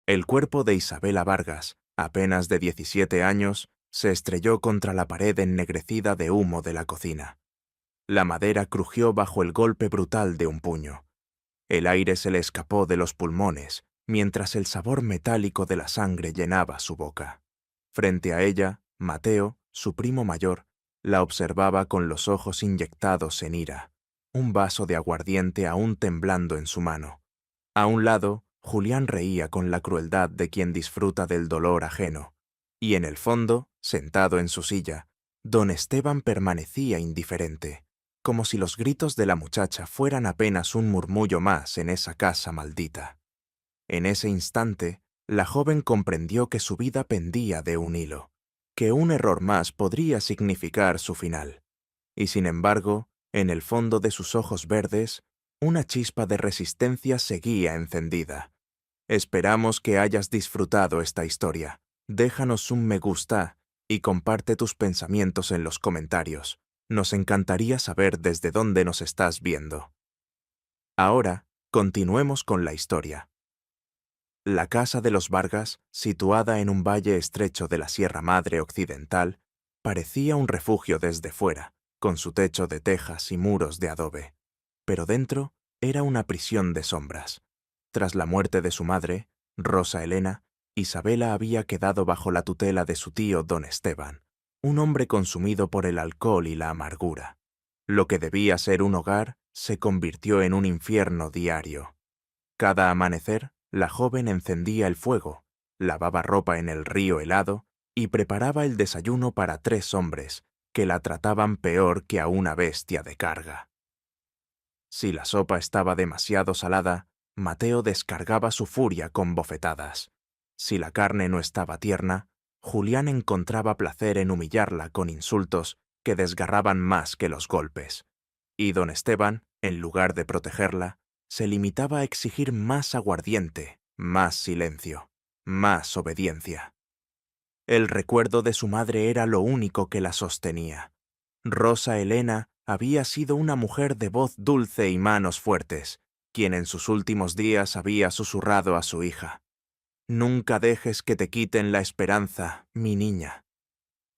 El cuerpo de Isabela Vargas, apenas de 17 años, se estrelló contra la pared ennegrecida de humo de la cocina. La madera crujió bajo el golpe brutal de un puño. El aire se le escapó de los pulmones, mientras el sabor metálico de la sangre llenaba su boca. Frente a ella, Mateo, su primo mayor, la observaba con los ojos inyectados en ira, un vaso de aguardiente aún temblando en su mano. A un lado, Julián reía con la crueldad de quien disfruta del dolor ajeno, y en el fondo, sentado en su silla, don Esteban permanecía indiferente, como si los gritos de la muchacha fueran apenas un murmullo más en esa casa maldita. En ese instante, la joven comprendió que su vida pendía de un hilo, que un error más podría significar su final. Y sin embargo, en el fondo de sus ojos verdes, una chispa de resistencia seguía encendida. Esperamos que hayas disfrutado esta historia. Déjanos un me gusta y comparte tus pensamientos en los comentarios. Nos encantaría saber desde dónde nos estás viendo. Ahora, continuemos con la historia. La casa de los Vargas, situada en un valle estrecho de la Sierra Madre Occidental, parecía un refugio desde fuera, con su techo de tejas y muros de adobe. Pero dentro era una prisión de sombras. Tras la muerte de su madre, Rosa Elena, Isabela había quedado bajo la tutela de su tío don Esteban, un hombre consumido por el alcohol y la amargura. Lo que debía ser un hogar se convirtió en un infierno diario. Cada amanecer, la joven encendía el fuego, lavaba ropa en el río helado y preparaba el desayuno para 3 hombres, que la trataban peor que a una bestia de carga. Si la sopa estaba demasiado salada, Mateo descargaba su furia con bofetadas. Si la carne no estaba tierna, Julián encontraba placer en humillarla con insultos que desgarraban más que los golpes. Y don Esteban, en lugar de protegerla, se limitaba a exigir más aguardiente, más silencio, más obediencia. El recuerdo de su madre era lo único que la sostenía. Rosa Elena había sido una mujer de voz dulce y manos fuertes, quien en sus últimos días había susurrado a su hija: «Nunca dejes que te quiten la esperanza, mi niña».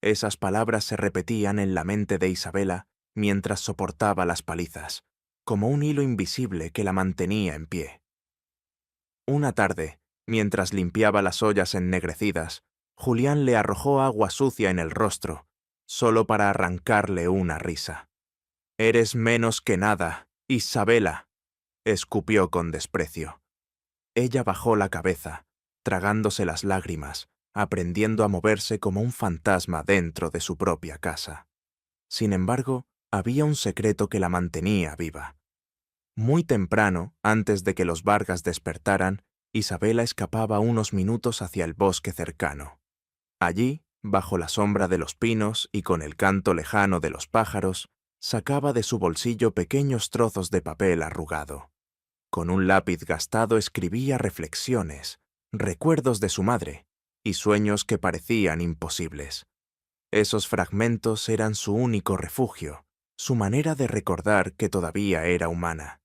Esas palabras se repetían en la mente de Isabela mientras soportaba las palizas, como un hilo invisible que la mantenía en pie. Una tarde, mientras limpiaba las ollas ennegrecidas, Julián le arrojó agua sucia en el rostro, solo para arrancarle una risa. «Eres menos que nada, Isabela», escupió con desprecio. Ella bajó la cabeza, tragándose las lágrimas, aprendiendo a moverse como un fantasma dentro de su propia casa. Sin embargo, había un secreto que la mantenía viva. Muy temprano, antes de que los Vargas despertaran, Isabela escapaba unos minutos hacia el bosque cercano. Allí, bajo la sombra de los pinos y con el canto lejano de los pájaros, sacaba de su bolsillo pequeños trozos de papel arrugado. Con un lápiz gastado escribía reflexiones, recuerdos de su madre y sueños que parecían imposibles. Esos fragmentos eran su único refugio, su manera de recordar que todavía era humana.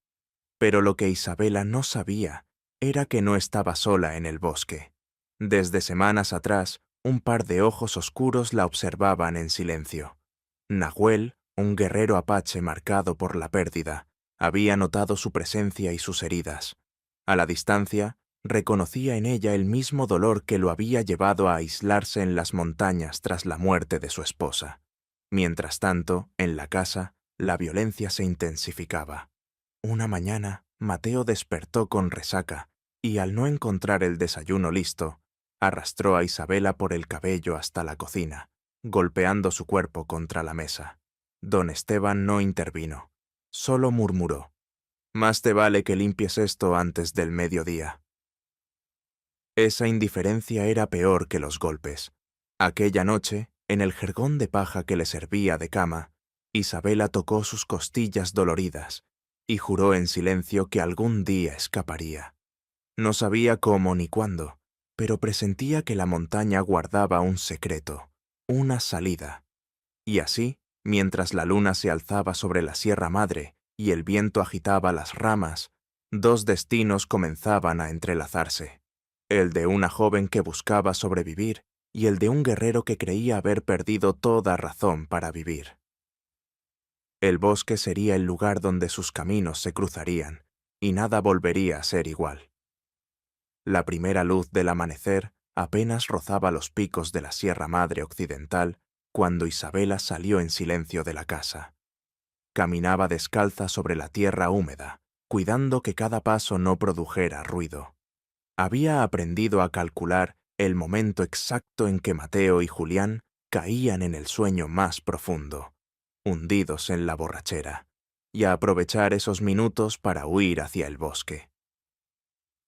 Pero lo que Isabela no sabía era que no estaba sola en el bosque. Desde semanas atrás, un par de ojos oscuros la observaban en silencio. Nahuel, un guerrero apache marcado por la pérdida, había notado su presencia y sus heridas. A la distancia, reconocía en ella el mismo dolor que lo había llevado a aislarse en las montañas tras la muerte de su esposa. Mientras tanto, en la casa, la violencia se intensificaba. Una mañana, Mateo despertó con resaca y, al no encontrar el desayuno listo, arrastró a Isabela por el cabello hasta la cocina, golpeando su cuerpo contra la mesa. Don Esteban no intervino, solo murmuró: «Más te vale que limpies esto antes del mediodía». Esa indiferencia era peor que los golpes. Aquella noche, en el jergón de paja que le servía de cama, Isabela tocó sus costillas doloridas y juró en silencio que algún día escaparía. No sabía cómo ni cuándo, pero presentía que la montaña guardaba un secreto, una salida. Y así, mientras la luna se alzaba sobre la Sierra Madre y el viento agitaba las ramas, 2 destinos comenzaban a entrelazarse. el de una joven que buscaba sobrevivir y el de un guerrero que creía haber perdido toda razón para vivir. El bosque sería el lugar donde sus caminos se cruzarían, y nada volvería a ser igual. La primera luz del amanecer apenas rozaba los picos de la Sierra Madre Occidental cuando Isabela salió en silencio de la casa. Caminaba descalza sobre la tierra húmeda, cuidando que cada paso no produjera ruido. Había aprendido a calcular el momento exacto en que Mateo y Julián caían en el sueño más profundo, hundidos en la borrachera, y a aprovechar esos minutos para huir hacia el bosque.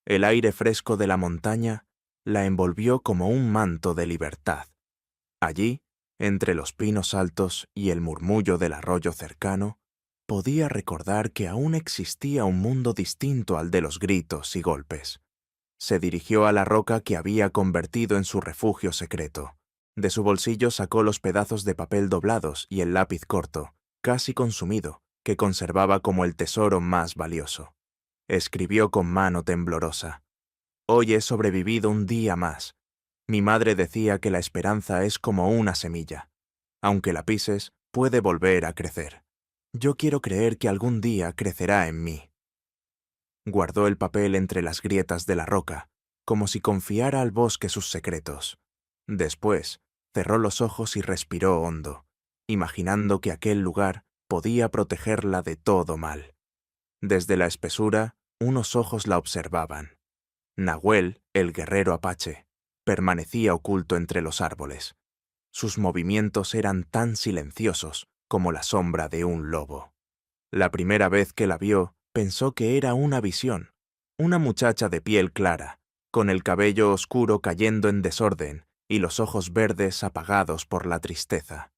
El aire fresco de la montaña la envolvió como un manto de libertad. Allí, entre los pinos altos y el murmullo del arroyo cercano, podía recordar que aún existía un mundo distinto al de los gritos y golpes. Se dirigió a la roca que había convertido en su refugio secreto. De su bolsillo sacó los pedazos de papel doblados y el lápiz corto, casi consumido, que conservaba como el tesoro más valioso. Escribió con mano temblorosa: «Hoy he sobrevivido un día más. Mi madre decía que la esperanza es como una semilla. Aunque la pises, puede volver a crecer. Yo quiero creer que algún día crecerá en mí». Guardó el papel entre las grietas de la roca, como si confiara al bosque sus secretos. Después, cerró los ojos y respiró hondo, imaginando que aquel lugar podía protegerla de todo mal. Desde la espesura, unos ojos la observaban. Nahuel, el guerrero apache, permanecía oculto entre los árboles. Sus movimientos eran tan silenciosos como la sombra de un lobo. La primera vez que la vio, pensó que era una visión, una muchacha de piel clara, con el cabello oscuro cayendo en desorden y los ojos verdes apagados por la tristeza.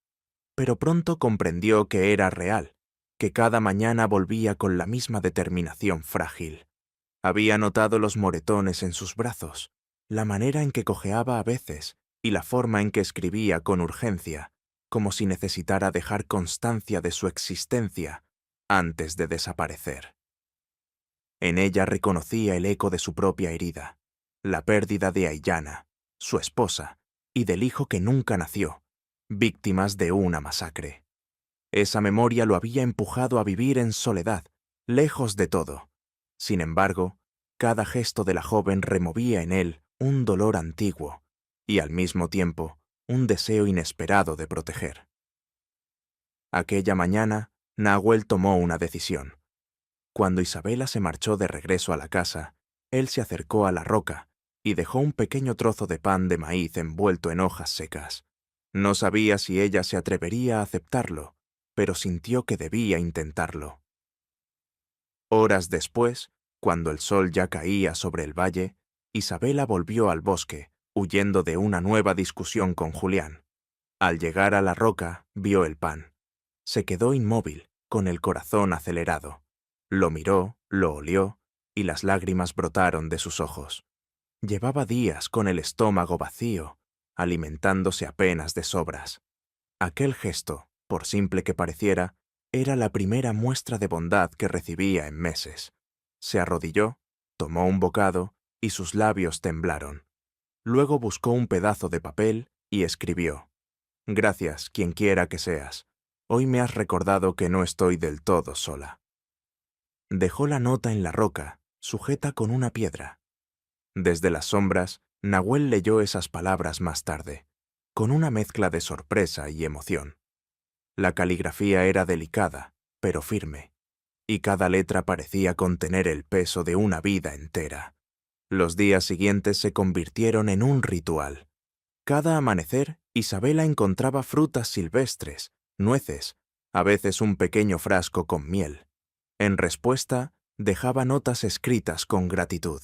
Pero pronto comprendió que era real, que cada mañana volvía con la misma determinación frágil. Había notado los moretones en sus brazos, la manera en que cojeaba a veces y la forma en que escribía con urgencia, como si necesitara dejar constancia de su existencia antes de desaparecer. En ella reconocía el eco de su propia herida, la pérdida de Aiyana, su esposa, y del hijo que nunca nació, víctimas de una masacre. Esa memoria lo había empujado a vivir en soledad, lejos de todo. Sin embargo, cada gesto de la joven removía en él un dolor antiguo y, al mismo tiempo, un deseo inesperado de proteger. Aquella mañana, Nahuel tomó una decisión. Cuando Isabela se marchó de regreso a la casa, él se acercó a la roca y dejó un pequeño trozo de pan de maíz envuelto en hojas secas. No sabía si ella se atrevería a aceptarlo, pero sintió que debía intentarlo. Horas después, cuando el sol ya caía sobre el valle, Isabela volvió al bosque, huyendo de una nueva discusión con Julián. Al llegar a la roca, vio el pan. Se quedó inmóvil, con el corazón acelerado. Lo miró, lo olió, y las lágrimas brotaron de sus ojos. Llevaba días con el estómago vacío, alimentándose apenas de sobras. Aquel gesto, por simple que pareciera, era la primera muestra de bondad que recibía en meses. Se arrodilló, tomó un bocado y sus labios temblaron. Luego buscó un pedazo de papel y escribió: «Gracias, quien quiera que seas. Hoy me has recordado que no estoy del todo sola». Dejó la nota en la roca, sujeta con una piedra. Desde las sombras, Nahuel leyó esas palabras más tarde, con una mezcla de sorpresa y emoción. La caligrafía era delicada, pero firme, y cada letra parecía contener el peso de una vida entera. Los días siguientes se convirtieron en un ritual. Cada amanecer, Isabela encontraba frutas silvestres, nueces, a veces un pequeño frasco con miel. En respuesta, dejaba notas escritas con gratitud.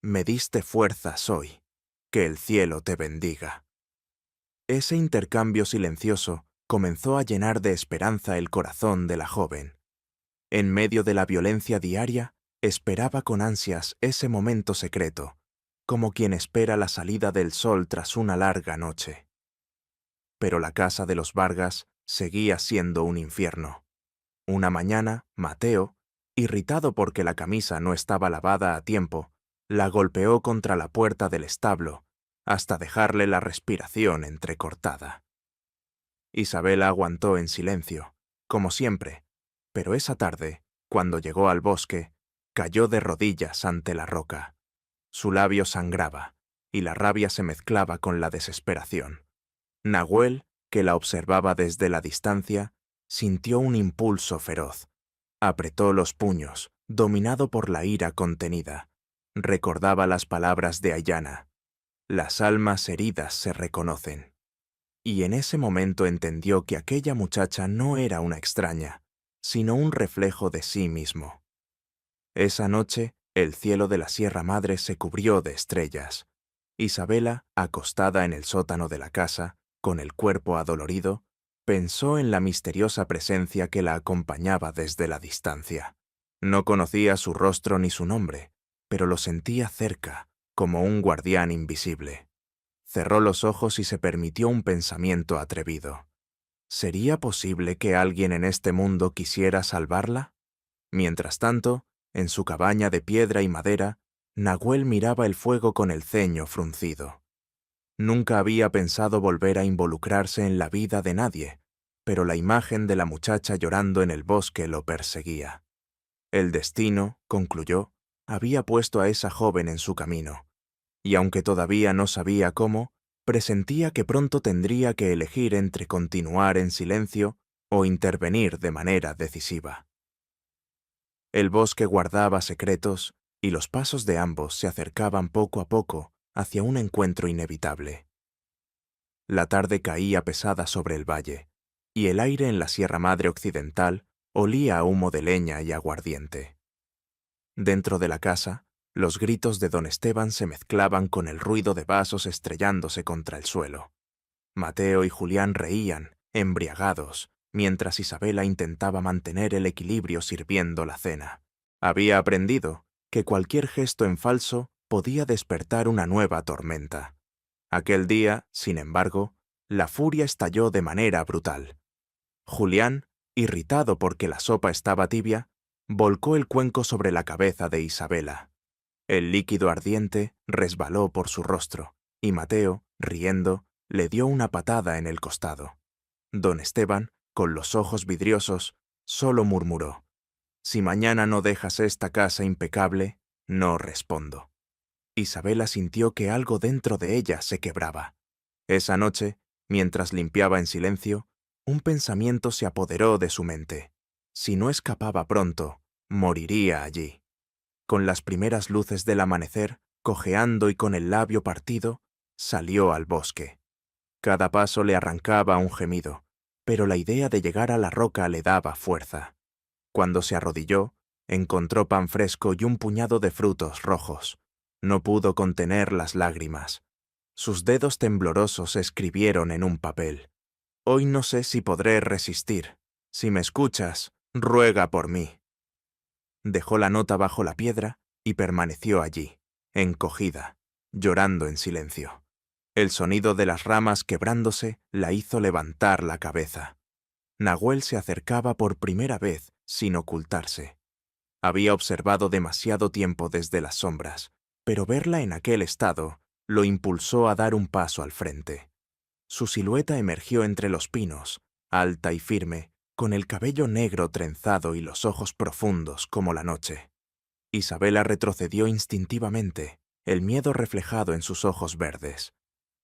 «Me diste fuerzas hoy. Que el cielo te bendiga». Ese intercambio silencioso comenzó a llenar de esperanza el corazón de la joven. En medio de la violencia diaria, esperaba con ansias ese momento secreto, como quien espera la salida del sol tras una larga noche. Pero la casa de los Vargas seguía siendo un infierno. Una mañana, Mateo, irritado porque la camisa no estaba lavada a tiempo, La golpeó contra la puerta del establo, hasta dejarle la respiración entrecortada. Isabela aguantó en silencio, como siempre, pero esa tarde, cuando llegó al bosque, cayó de rodillas ante la roca. Su labio sangraba, y la rabia se mezclaba con la desesperación. Nahuel, que la observaba desde la distancia, sintió un impulso feroz. Apretó los puños, dominado por la ira contenida. Recordaba las palabras de Ayana. Las almas heridas se reconocen. Y en ese momento entendió que aquella muchacha no era una extraña, sino un reflejo de sí mismo. Esa noche, el cielo de la Sierra Madre se cubrió de estrellas. Isabela, acostada en el sótano de la casa, con el cuerpo adolorido, pensó en la misteriosa presencia que la acompañaba desde la distancia. No conocía su rostro ni su nombre, pero lo sentía cerca, como un guardián invisible. Cerró los ojos y se permitió un pensamiento atrevido. ¿Sería posible que alguien en este mundo quisiera salvarla? Mientras tanto, en su cabaña de piedra y madera, Nahuel miraba el fuego con el ceño fruncido. Nunca había pensado volver a involucrarse en la vida de nadie, pero la imagen de la muchacha llorando en el bosque lo perseguía. El destino, concluyó, había puesto a esa joven en su camino, y aunque todavía no sabía cómo, presentía que pronto tendría que elegir entre continuar en silencio o intervenir de manera decisiva. El bosque guardaba secretos, y los pasos de ambos se acercaban poco a poco hacia un encuentro inevitable. La tarde caía pesada sobre el valle, y el aire en la Sierra Madre Occidental olía a humo de leña y aguardiente. Dentro de la casa, los gritos de don Esteban se mezclaban con el ruido de vasos estrellándose contra el suelo. Mateo y Julián reían, embriagados, mientras Isabela intentaba mantener el equilibrio sirviendo la cena. Había aprendido que cualquier gesto en falso podía despertar una nueva tormenta. Aquel día, sin embargo, la furia estalló de manera brutal. Julián, irritado porque la sopa estaba tibia, volcó el cuenco sobre la cabeza de Isabela. El líquido ardiente resbaló por su rostro, y Mateo, riendo, le dio una patada en el costado. Don Esteban, con los ojos vidriosos, solo murmuró: «Si mañana no dejas esta casa impecable, no respondo». Isabela sintió que algo dentro de ella se quebraba. Esa noche, mientras limpiaba en silencio, un pensamiento se apoderó de su mente. Si no escapaba pronto, moriría allí. Con las primeras luces del amanecer, cojeando y con el labio partido, salió al bosque. Cada paso le arrancaba un gemido, pero la idea de llegar a la roca le daba fuerza. Cuando se arrodilló, encontró pan fresco y un puñado de frutos rojos. No pudo contener las lágrimas. Sus dedos temblorosos escribieron en un papel: «Hoy no sé si podré resistir. Si me escuchas, ruega por mí». Dejó la nota bajo la piedra y permaneció allí, encogida, llorando en silencio. El sonido de las ramas quebrándose la hizo levantar la cabeza. Nahuel se acercaba por primera vez sin ocultarse. Había observado demasiado tiempo desde las sombras, pero verla en aquel estado lo impulsó a dar un paso al frente. Su silueta emergió entre los pinos, alta y firme, con el cabello negro trenzado y los ojos profundos como la noche. Isabela retrocedió instintivamente, el miedo reflejado en sus ojos verdes.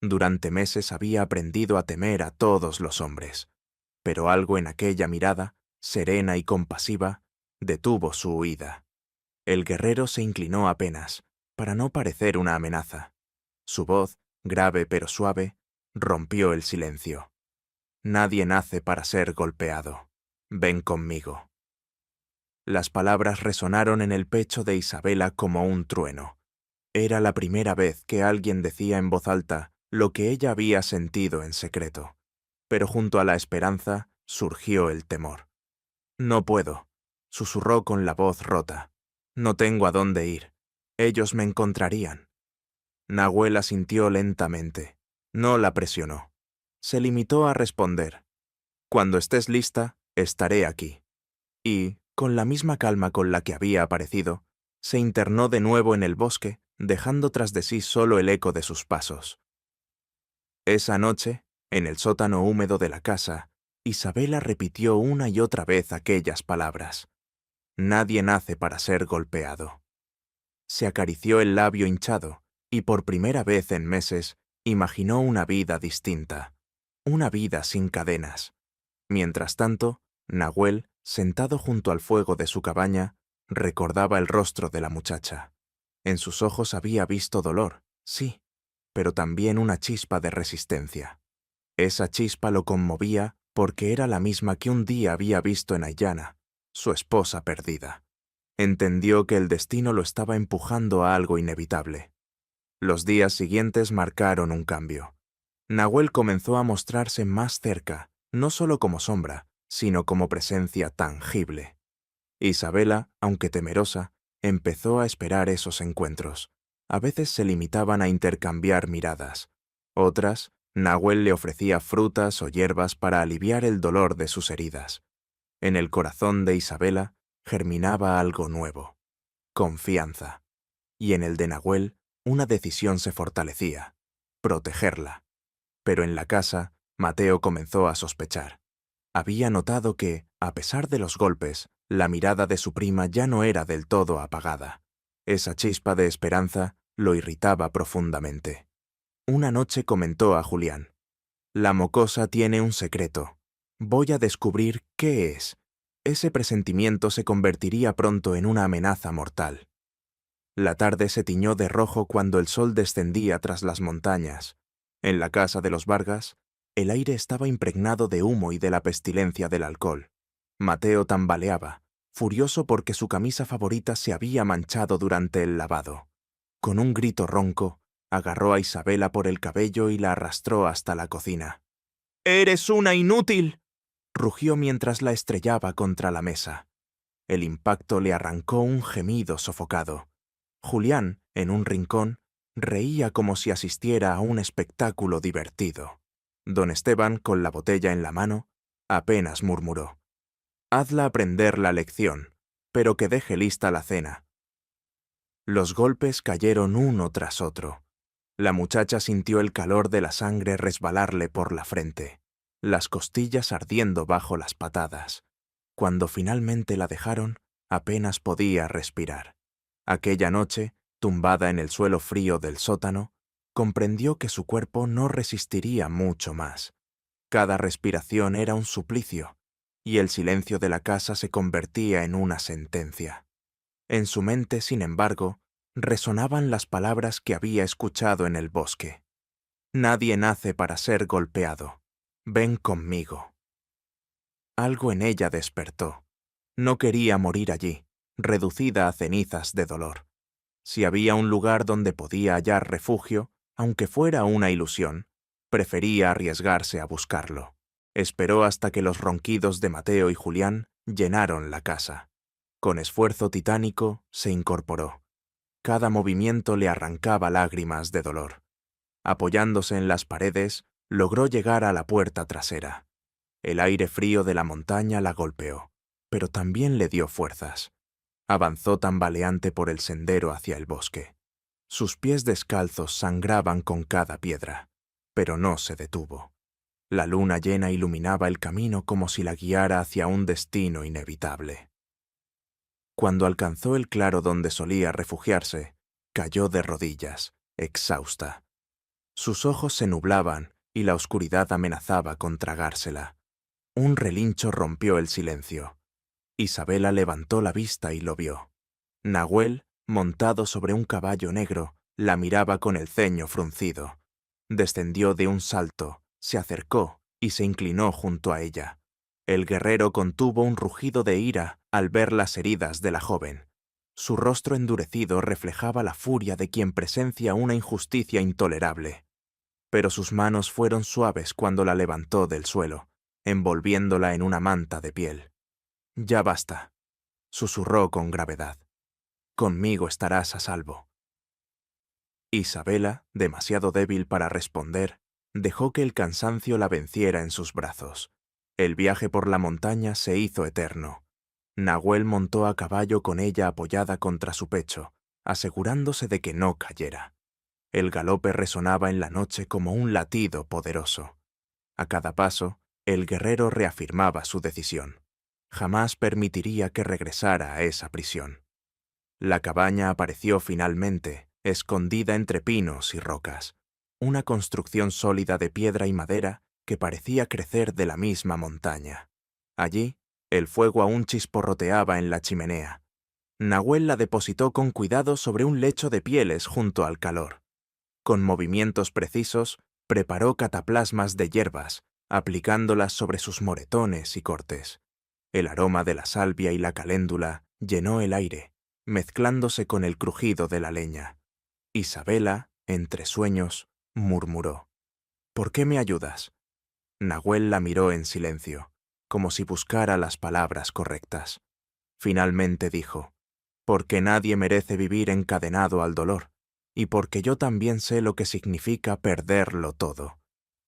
Durante meses había aprendido a temer a todos los hombres, pero algo en aquella mirada, serena y compasiva, detuvo su huida. El guerrero se inclinó apenas, para no parecer una amenaza. Su voz, grave pero suave, rompió el silencio. «Nadie nace para ser golpeado. Ven conmigo». Las palabras resonaron en el pecho de Isabela como un trueno. Era la primera vez que alguien decía en voz alta lo que ella había sentido en secreto. Pero junto a la esperanza surgió el temor. «No puedo», susurró con la voz rota. «No tengo a dónde ir. Ellos me encontrarían». Nahuel asintió lentamente. No la presionó. Se limitó a responder: «Cuando estés lista, estaré aquí». Y, con la misma calma con la que había aparecido, se internó de nuevo en el bosque, dejando tras de sí solo el eco de sus pasos. Esa noche, en el sótano húmedo de la casa, Isabela repitió una y otra vez aquellas palabras. Nadie nace para ser golpeado. Se acarició el labio hinchado y por primera vez en meses imaginó una vida distinta, una vida sin cadenas. Mientras tanto, Nahuel, sentado junto al fuego de su cabaña, recordaba el rostro de la muchacha. En sus ojos había visto dolor, sí, pero también una chispa de resistencia. Esa chispa lo conmovía porque era la misma que un día había visto en Ayana, su esposa perdida. Entendió que el destino lo estaba empujando a algo inevitable. Los días siguientes marcaron un cambio. Nahuel comenzó a mostrarse más cerca, no solo como sombra, sino como presencia tangible. Isabela, aunque temerosa, empezó a esperar esos encuentros. A veces se limitaban a intercambiar miradas. Otras, Nahuel le ofrecía frutas o hierbas para aliviar el dolor de sus heridas. En el corazón de Isabela germinaba algo nuevo, confianza. Y en el de Nahuel, una decisión se fortalecía, protegerla. Pero en la casa, Mateo comenzó a sospechar. Había notado que, a pesar de los golpes, la mirada de su prima ya no era del todo apagada. Esa chispa de esperanza lo irritaba profundamente. Una noche comentó a Julián: «La mocosa tiene un secreto. Voy a descubrir qué es». Ese presentimiento se convertiría pronto en una amenaza mortal. La tarde se tiñó de rojo cuando el sol descendía tras las montañas. En la casa de los Vargas, el aire estaba impregnado de humo y de la pestilencia del alcohol. Mateo tambaleaba, furioso porque su camisa favorita se había manchado durante el lavado. Con un grito ronco, agarró a Isabela por el cabello y la arrastró hasta la cocina. «¡Eres una inútil!», rugió mientras la estrellaba contra la mesa. El impacto le arrancó un gemido sofocado. Julián, en un rincón, reía como si asistiera a un espectáculo divertido. Don Esteban, con la botella en la mano, apenas murmuró: «Hazla aprender la lección, pero que deje lista la cena». Los golpes cayeron uno tras otro. La muchacha sintió el calor de la sangre resbalarle por la frente, las costillas ardiendo bajo las patadas. Cuando finalmente la dejaron, apenas podía respirar. Aquella noche, tumbada en el suelo frío del sótano, comprendió que su cuerpo no resistiría mucho más. Cada respiración era un suplicio, y el silencio de la casa se convertía en una sentencia. En su mente, sin embargo, resonaban las palabras que había escuchado en el bosque. «Nadie nace para ser golpeado. Ven conmigo». Algo en ella despertó. No quería morir allí, reducida a cenizas de dolor. Si había un lugar donde podía hallar refugio, aunque fuera una ilusión, prefería arriesgarse a buscarlo. Esperó hasta que los ronquidos de Mateo y Julián llenaron la casa. Con esfuerzo titánico se incorporó. Cada movimiento le arrancaba lágrimas de dolor. Apoyándose en las paredes, logró llegar a la puerta trasera. El aire frío de la montaña la golpeó, pero también le dio fuerzas. Avanzó tambaleante por el sendero hacia el bosque. Sus pies descalzos sangraban con cada piedra, pero no se detuvo. La luna llena iluminaba el camino como si la guiara hacia un destino inevitable. Cuando alcanzó el claro donde solía refugiarse, cayó de rodillas, exhausta. Sus ojos se nublaban y la oscuridad amenazaba con tragársela. Un relincho rompió el silencio. Isabela levantó la vista y lo vio. Nahuel, montado sobre un caballo negro, la miraba con el ceño fruncido. Descendió de un salto, se acercó y se inclinó junto a ella. El guerrero contuvo un rugido de ira al ver las heridas de la joven. Su rostro endurecido reflejaba la furia de quien presencia una injusticia intolerable. Pero sus manos fueron suaves cuando la levantó del suelo, envolviéndola en una manta de piel. «Ya basta», susurró con gravedad. «Conmigo estarás a salvo». Isabela, demasiado débil para responder, dejó que el cansancio la venciera en sus brazos. El viaje por la montaña se hizo eterno. Nahuel montó a caballo con ella apoyada contra su pecho, asegurándose de que no cayera. El galope resonaba en la noche como un latido poderoso. A cada paso, el guerrero reafirmaba su decisión. Jamás permitiría que regresara a esa prisión. La cabaña apareció finalmente, escondida entre pinos y rocas. Una construcción sólida de piedra y madera que parecía crecer de la misma montaña. Allí, el fuego aún chisporroteaba en la chimenea. Nahuel la depositó con cuidado sobre un lecho de pieles junto al calor. Con movimientos precisos, preparó cataplasmas de hierbas, aplicándolas sobre sus moretones y cortes. El aroma de la salvia y la caléndula llenó el aire, mezclándose con el crujido de la leña. Isabela, entre sueños, murmuró: «¿Por qué me ayudas?». Nahuel la miró en silencio, como si buscara las palabras correctas. Finalmente dijo: «Porque nadie merece vivir encadenado al dolor, y porque yo también sé lo que significa perderlo todo».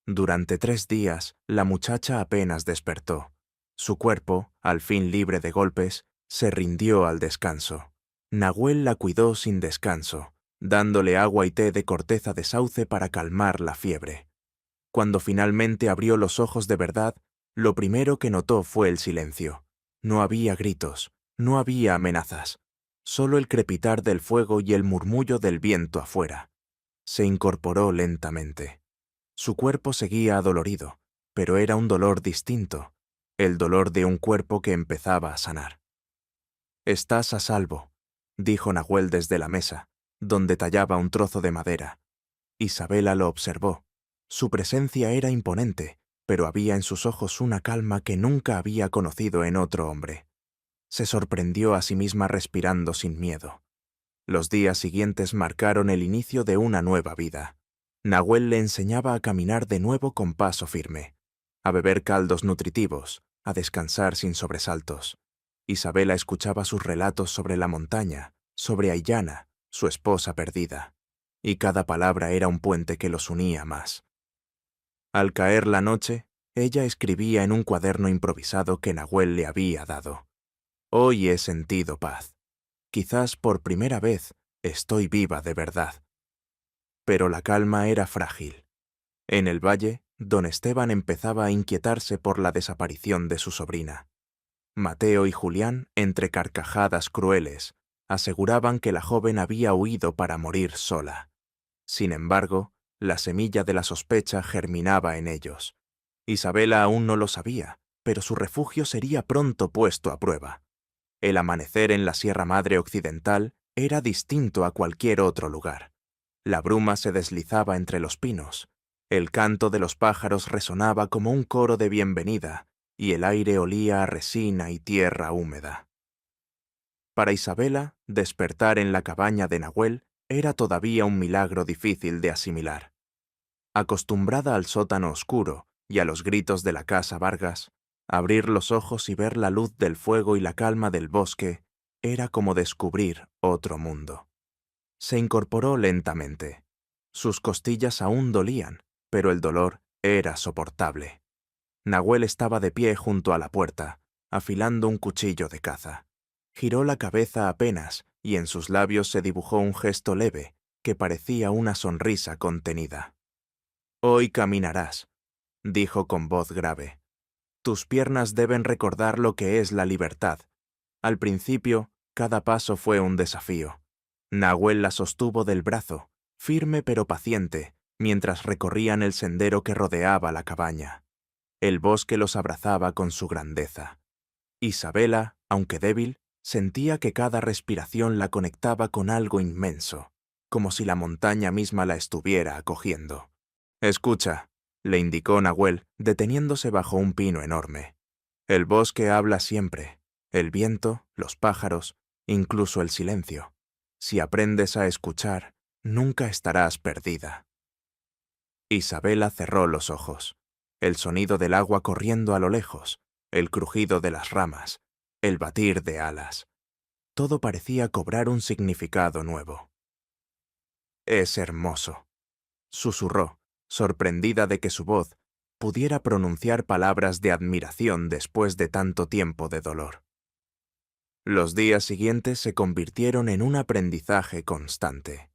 Durante 3 días, la muchacha apenas despertó. Su cuerpo, al fin libre de golpes, se rindió al descanso. Nahuel la cuidó sin descanso, dándole agua y té de corteza de sauce para calmar la fiebre. Cuando finalmente abrió los ojos de verdad, lo primero que notó fue el silencio. No había gritos, no había amenazas, solo el crepitar del fuego y el murmullo del viento afuera. Se incorporó lentamente. Su cuerpo seguía adolorido, pero era un dolor distinto, el dolor de un cuerpo que empezaba a sanar. «Estás a salvo», dijo Nahuel desde la mesa, donde tallaba un trozo de madera. Isabela lo observó. Su presencia era imponente, pero había en sus ojos una calma que nunca había conocido en otro hombre. Se sorprendió a sí misma respirando sin miedo. Los días siguientes marcaron el inicio de una nueva vida. Nahuel le enseñaba a caminar de nuevo con paso firme, a beber caldos nutritivos, a descansar sin sobresaltos. Isabela escuchaba sus relatos sobre la montaña, sobre Aillana, su esposa perdida, y cada palabra era un puente que los unía más. Al caer la noche, ella escribía en un cuaderno improvisado que Nahuel le había dado: «Hoy he sentido paz. Quizás por primera vez estoy viva de verdad». Pero la calma era frágil. En el valle, don Esteban empezaba a inquietarse por la desaparición de su sobrina. Mateo y Julián, entre carcajadas crueles, aseguraban que la joven había huido para morir sola. Sin embargo, la semilla de la sospecha germinaba en ellos. Isabela aún no lo sabía, pero su refugio sería pronto puesto a prueba. El amanecer en la Sierra Madre Occidental era distinto a cualquier otro lugar. La bruma se deslizaba entre los pinos, el canto de los pájaros resonaba como un coro de bienvenida, y el aire olía a resina y tierra húmeda. Para Isabela, despertar en la cabaña de Nahuel era todavía un milagro difícil de asimilar. Acostumbrada al sótano oscuro y a los gritos de la casa Vargas, abrir los ojos y ver la luz del fuego y la calma del bosque era como descubrir otro mundo. Se incorporó lentamente. Sus costillas aún dolían, pero el dolor era soportable. Nahuel estaba de pie junto a la puerta, afilando un cuchillo de caza. Giró la cabeza apenas y en sus labios se dibujó un gesto leve que parecía una sonrisa contenida. «Hoy caminarás», dijo con voz grave. «Tus piernas deben recordar lo que es la libertad». Al principio, cada paso fue un desafío. Nahuel la sostuvo del brazo, firme pero paciente, mientras recorrían el sendero que rodeaba la cabaña. El bosque los abrazaba con su grandeza. Isabela, aunque débil, sentía que cada respiración la conectaba con algo inmenso, como si la montaña misma la estuviera acogiendo. «Escucha», le indicó Nahuel, deteniéndose bajo un pino enorme. «El bosque habla siempre, el viento, los pájaros, incluso el silencio. Si aprendes a escuchar, nunca estarás perdida». Isabela cerró los ojos. El sonido del agua corriendo a lo lejos, el crujido de las ramas, el batir de alas. Todo parecía cobrar un significado nuevo. «Es hermoso», susurró, sorprendida de que su voz pudiera pronunciar palabras de admiración después de tanto tiempo de dolor. Los días siguientes se convirtieron en un aprendizaje constante.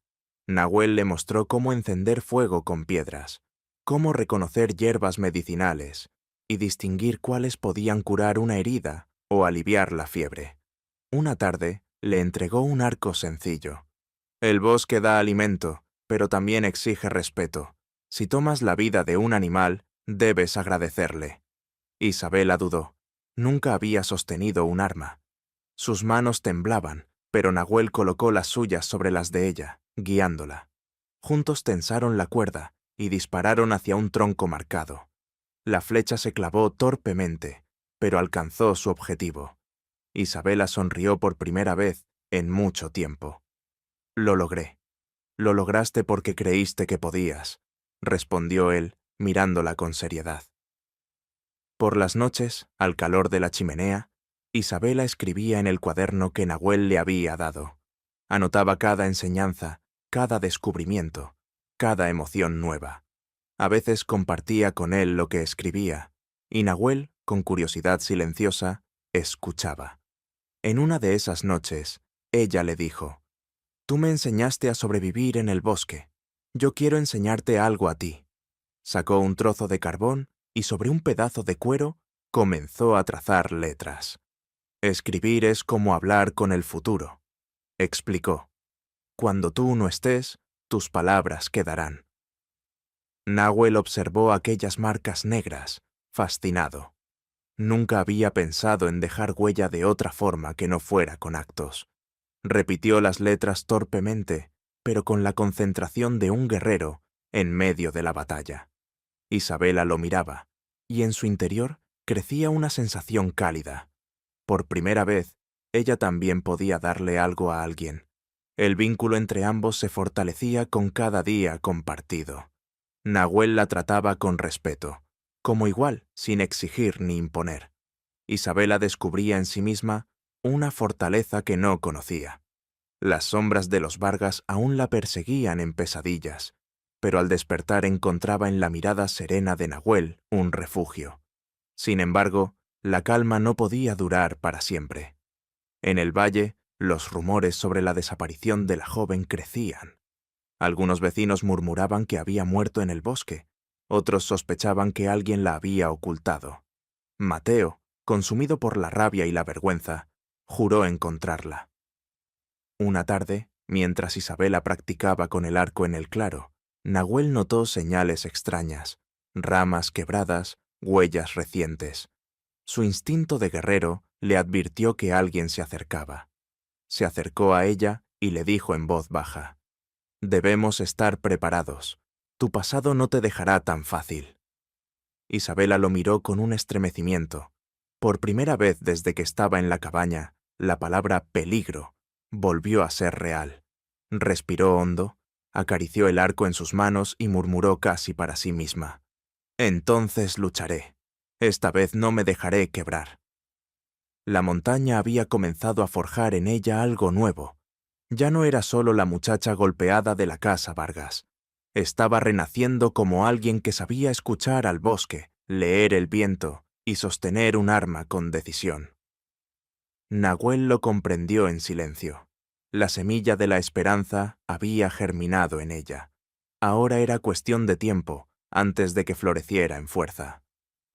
Nahuel le mostró cómo encender fuego con piedras, cómo reconocer hierbas medicinales y distinguir cuáles podían curar una herida o aliviar la fiebre. Una tarde, le entregó un arco sencillo. El bosque da alimento, pero también exige respeto. Si tomas la vida de un animal, debes agradecerle. Isabela dudó. Nunca había sostenido un arma. Sus manos temblaban, pero Nahuel colocó las suyas sobre las de ella, guiándola. Juntos tensaron la cuerda y dispararon hacia un tronco marcado. La flecha se clavó torpemente, pero alcanzó su objetivo. Isabela sonrió por primera vez en mucho tiempo. Lo logré. Lo lograste porque creíste que podías, respondió él, mirándola con seriedad. Por las noches, al calor de la chimenea, Isabela escribía en el cuaderno que Nahuel le había dado. Anotaba cada enseñanza, cada descubrimiento, cada emoción nueva. A veces compartía con él lo que escribía, y Nahuel, con curiosidad silenciosa, escuchaba. En una de esas noches, ella le dijo: «Tú me enseñaste a sobrevivir en el bosque. Yo quiero enseñarte algo a ti». Sacó un trozo de carbón y sobre un pedazo de cuero comenzó a trazar letras. «Escribir es como hablar con el futuro», explicó. «Cuando tú no estés, tus palabras quedarán». Nahuel observó aquellas marcas negras, fascinado. Nunca había pensado en dejar huella de otra forma que no fuera con actos. Repitió las letras torpemente, pero con la concentración de un guerrero en medio de la batalla. Isabela lo miraba, y en su interior crecía una sensación cálida. Por primera vez, ella también podía darle algo a alguien. El vínculo entre ambos se fortalecía con cada día compartido. Nahuel la trataba con respeto, como igual, sin exigir ni imponer. Isabela descubría en sí misma una fortaleza que no conocía. Las sombras de los Vargas aún la perseguían en pesadillas, pero al despertar encontraba en la mirada serena de Nahuel un refugio. Sin embargo, la calma no podía durar para siempre. En el valle, los rumores sobre la desaparición de la joven crecían. Algunos vecinos murmuraban que había muerto en el bosque, otros sospechaban que alguien la había ocultado. Mateo, consumido por la rabia y la vergüenza, juró encontrarla. Una tarde, mientras Isabela practicaba con el arco en el claro, Nahuel notó señales extrañas, ramas quebradas, huellas recientes. Su instinto de guerrero le advirtió que alguien se acercaba. Se acercó a ella y le dijo en voz baja: «Debemos estar preparados. Tu pasado no te dejará tan fácil». Isabela lo miró con un estremecimiento. Por primera vez desde que estaba en la cabaña, la palabra peligro volvió a ser real. Respiró hondo, acarició el arco en sus manos y murmuró casi para sí misma: «Entonces lucharé. Esta vez no me dejaré quebrar». La montaña había comenzado a forjar en ella algo nuevo. Ya no era solo la muchacha golpeada de la casa Vargas. Estaba renaciendo como alguien que sabía escuchar al bosque, leer el viento y sostener un arma con decisión. Nahuel lo comprendió en silencio. La semilla de la esperanza había germinado en ella. Ahora era cuestión de tiempo antes de que floreciera en fuerza.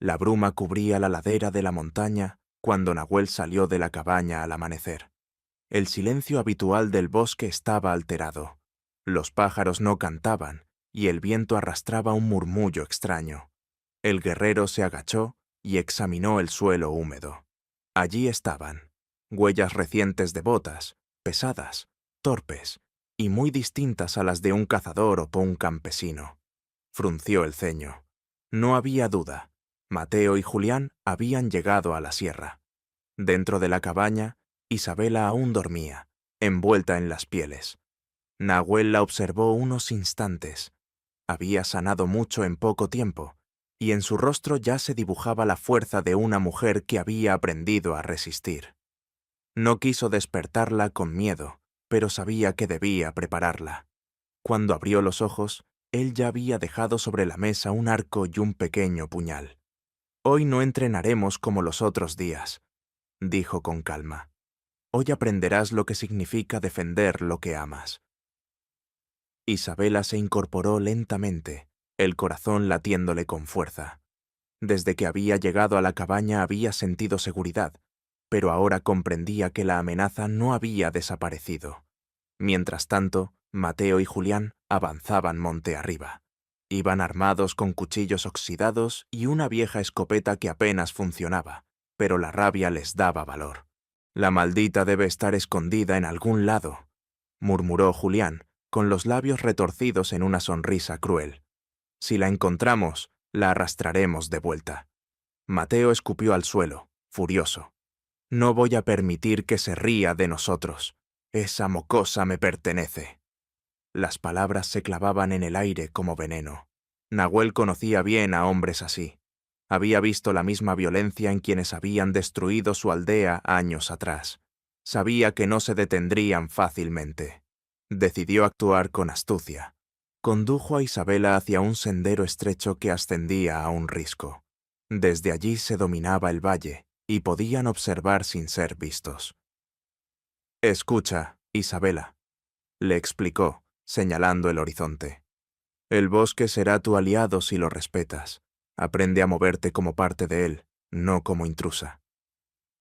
La bruma cubría la ladera de la montaña cuando Nahuel salió de la cabaña al amanecer. El silencio habitual del bosque estaba alterado. Los pájaros no cantaban y el viento arrastraba un murmullo extraño. El guerrero se agachó y examinó el suelo húmedo. Allí estaban, huellas recientes de botas, pesadas, torpes y muy distintas a las de un cazador o un campesino. Frunció el ceño. No había duda. Mateo y Julián habían llegado a la sierra. Dentro de la cabaña, Isabela aún dormía, envuelta en las pieles. Nahuel la observó unos instantes. Había sanado mucho en poco tiempo, y en su rostro ya se dibujaba la fuerza de una mujer que había aprendido a resistir. No quiso despertarla con miedo, pero sabía que debía prepararla. Cuando abrió los ojos, él ya había dejado sobre la mesa un arco y un pequeño puñal. «Hoy no entrenaremos como los otros días», dijo con calma. Hoy aprenderás lo que significa defender lo que amas. Isabela se incorporó lentamente, el corazón latiéndole con fuerza. Desde que había llegado a la cabaña había sentido seguridad, pero ahora comprendía que la amenaza no había desaparecido. Mientras tanto, Mateo y Julián avanzaban monte arriba. Iban armados con cuchillos oxidados y una vieja escopeta que apenas funcionaba, pero la rabia les daba valor. «La maldita debe estar escondida en algún lado», murmuró Julián, con los labios retorcidos en una sonrisa cruel. «Si la encontramos, la arrastraremos de vuelta». Mateo escupió al suelo, furioso. «No voy a permitir que se ría de nosotros. Esa mocosa me pertenece». Las palabras se clavaban en el aire como veneno. Nahuel conocía bien a hombres así. Había visto la misma violencia en quienes habían destruido su aldea años atrás. Sabía que no se detendrían fácilmente. Decidió actuar con astucia. Condujo a Isabela hacia un sendero estrecho que ascendía a un risco. Desde allí se dominaba el valle y podían observar sin ser vistos. «Escucha, Isabela», le explicó, señalando el horizonte. «El bosque será tu aliado si lo respetas. Aprende a moverte como parte de él, no como intrusa».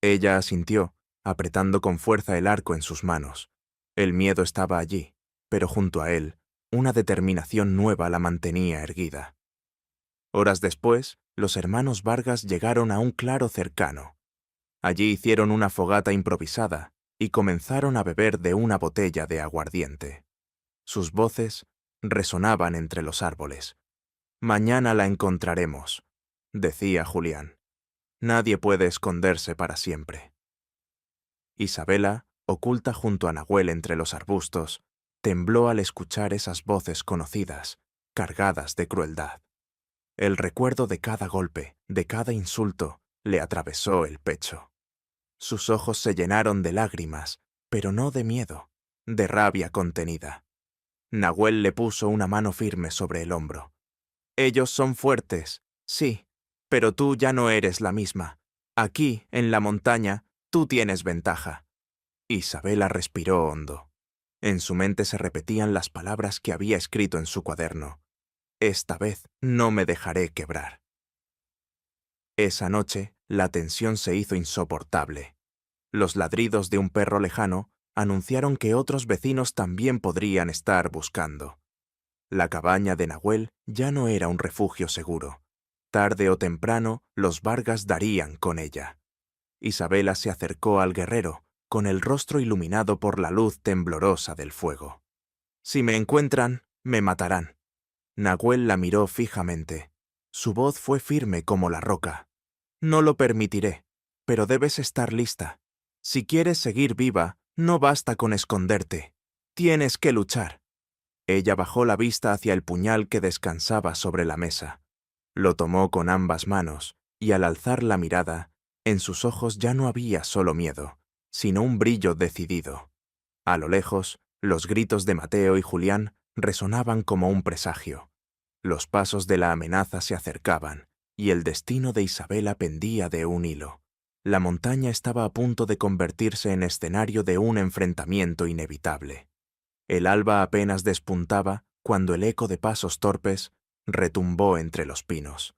Ella asintió, apretando con fuerza el arco en sus manos. El miedo estaba allí, pero junto a él, una determinación nueva la mantenía erguida. Horas después, los hermanos Vargas llegaron a un claro cercano. Allí hicieron una fogata improvisada y comenzaron a beber de una botella de aguardiente. Sus voces resonaban entre los árboles. «Mañana la encontraremos», decía Julián. «Nadie puede esconderse para siempre». Isabela, oculta junto a Nahuel entre los arbustos, tembló al escuchar esas voces conocidas, cargadas de crueldad. El recuerdo de cada golpe, de cada insulto, le atravesó el pecho. Sus ojos se llenaron de lágrimas, pero no de miedo, de rabia contenida. Nahuel le puso una mano firme sobre el hombro. «Ellos son fuertes, sí, pero tú ya no eres la misma. Aquí, en la montaña, tú tienes ventaja». Isabela respiró hondo. En su mente se repetían las palabras que había escrito en su cuaderno. «Esta vez no me dejaré quebrar». Esa noche, la tensión se hizo insoportable. Los ladridos de un perro lejano anunciaron que otros vecinos también podrían estar buscando. La cabaña de Nahuel ya no era un refugio seguro. Tarde o temprano, los Vargas darían con ella. Isabela se acercó al guerrero, con el rostro iluminado por la luz temblorosa del fuego. «Si me encuentran, me matarán». Nahuel la miró fijamente. Su voz fue firme como la roca. «No lo permitiré, pero debes estar lista. Si quieres seguir viva, no basta con esconderte. Tienes que luchar». Ella bajó la vista hacia el puñal que descansaba sobre la mesa. Lo tomó con ambas manos, y al alzar la mirada, en sus ojos ya no había solo miedo, sino un brillo decidido. A lo lejos, los gritos de Mateo y Julián resonaban como un presagio. Los pasos de la amenaza se acercaban, y el destino de Isabela pendía de un hilo. La montaña estaba a punto de convertirse en escenario de un enfrentamiento inevitable. El alba apenas despuntaba cuando el eco de pasos torpes retumbó entre los pinos.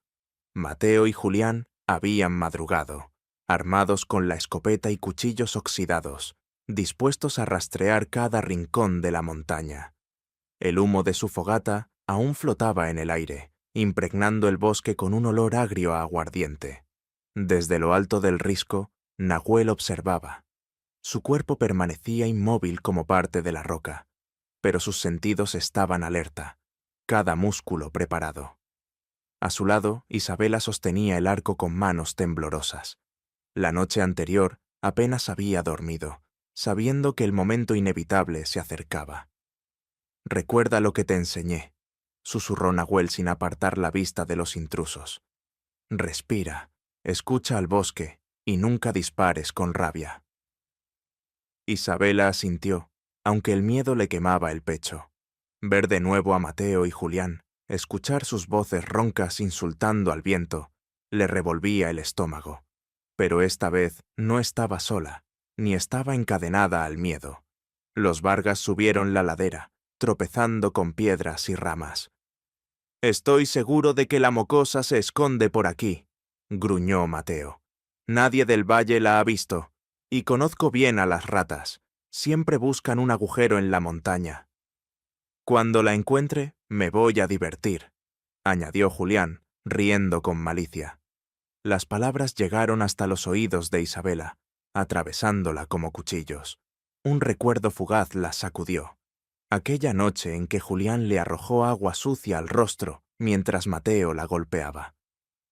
Mateo y Julián habían madrugado, armados con la escopeta y cuchillos oxidados, dispuestos a rastrear cada rincón de la montaña. El humo de su fogata aún flotaba en el aire, impregnando el bosque con un olor agrio a aguardiente. Desde lo alto del risco, Nahuel observaba. Su cuerpo permanecía inmóvil como parte de la roca, pero sus sentidos estaban alerta, cada músculo preparado. A su lado, Isabela sostenía el arco con manos temblorosas. La noche anterior apenas había dormido, sabiendo que el momento inevitable se acercaba. «Recuerda lo que te enseñé», susurró Nahuel sin apartar la vista de los intrusos. «Respira, escucha al bosque y nunca dispares con rabia». Isabela asintió, aunque el miedo le quemaba el pecho. Ver de nuevo a Mateo y Julián, escuchar sus voces roncas insultando al viento, le revolvía el estómago. Pero esta vez no estaba sola. ni estaba encadenada al miedo. Los Vargas subieron la ladera, tropezando con piedras y ramas. «Estoy seguro de que la mocosa se esconde por aquí», gruñó Mateo. «Nadie del valle la ha visto, y conozco bien a las ratas. Siempre buscan un agujero en la montaña. Cuando la encuentre, me voy a divertir», añadió Julián, riendo con malicia. Las palabras llegaron hasta los oídos de Isabela, atravesándola como cuchillos. Un recuerdo fugaz la sacudió. Aquella noche en que Julián le arrojó agua sucia al rostro mientras Mateo la golpeaba.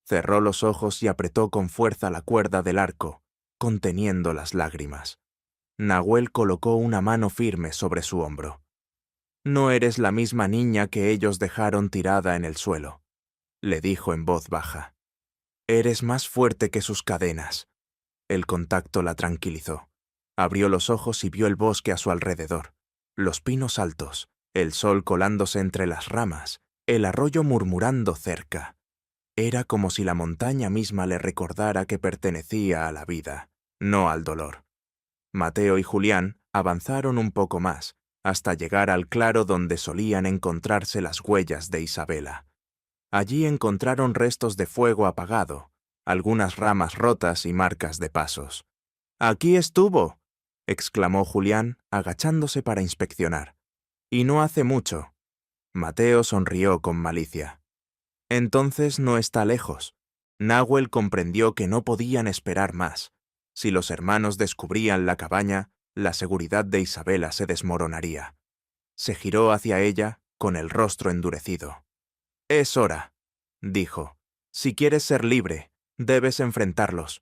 Cerró los ojos y apretó con fuerza la cuerda del arco, conteniendo las lágrimas. Nahuel colocó una mano firme sobre su hombro. «No eres la misma niña que ellos dejaron tirada en el suelo», le dijo en voz baja. «Eres más fuerte que sus cadenas». El contacto la tranquilizó. Abrió los ojos y vio el bosque a su alrededor, los pinos altos, el sol colándose entre las ramas, el arroyo murmurando cerca. Era como si la montaña misma le recordara que pertenecía a la vida, no al dolor. Mateo y Julián avanzaron un poco más, hasta llegar al claro donde solían encontrarse las huellas de Isabela. Allí encontraron restos de fuego apagado, algunas ramas rotas y marcas de pasos. «¡Aquí estuvo!», exclamó Julián, agachándose para inspeccionar. «Y no hace mucho». Mateo sonrió con malicia. «Entonces no está lejos». Nahuel comprendió que no podían esperar más. Si los hermanos descubrían la cabaña, la seguridad de Isabela se desmoronaría. Se giró hacia ella, con el rostro endurecido. «Es hora», dijo. «Si quieres ser libre, debes enfrentarlos».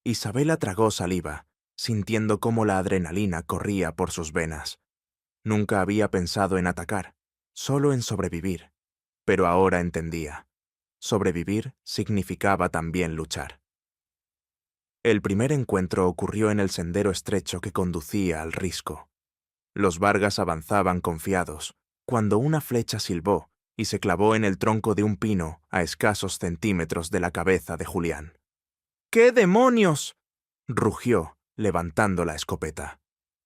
Isabela tragó saliva, sintiendo cómo la adrenalina corría por sus venas. Nunca había pensado en atacar, solo en sobrevivir. Pero ahora entendía. Sobrevivir significaba también luchar. El primer encuentro ocurrió en el sendero estrecho que conducía al risco. Los Vargas avanzaban confiados, cuando una flecha silbó y se clavó en el tronco de un pino a escasos centímetros de la cabeza de Julián. «¡Qué demonios!», rugió, levantando la escopeta.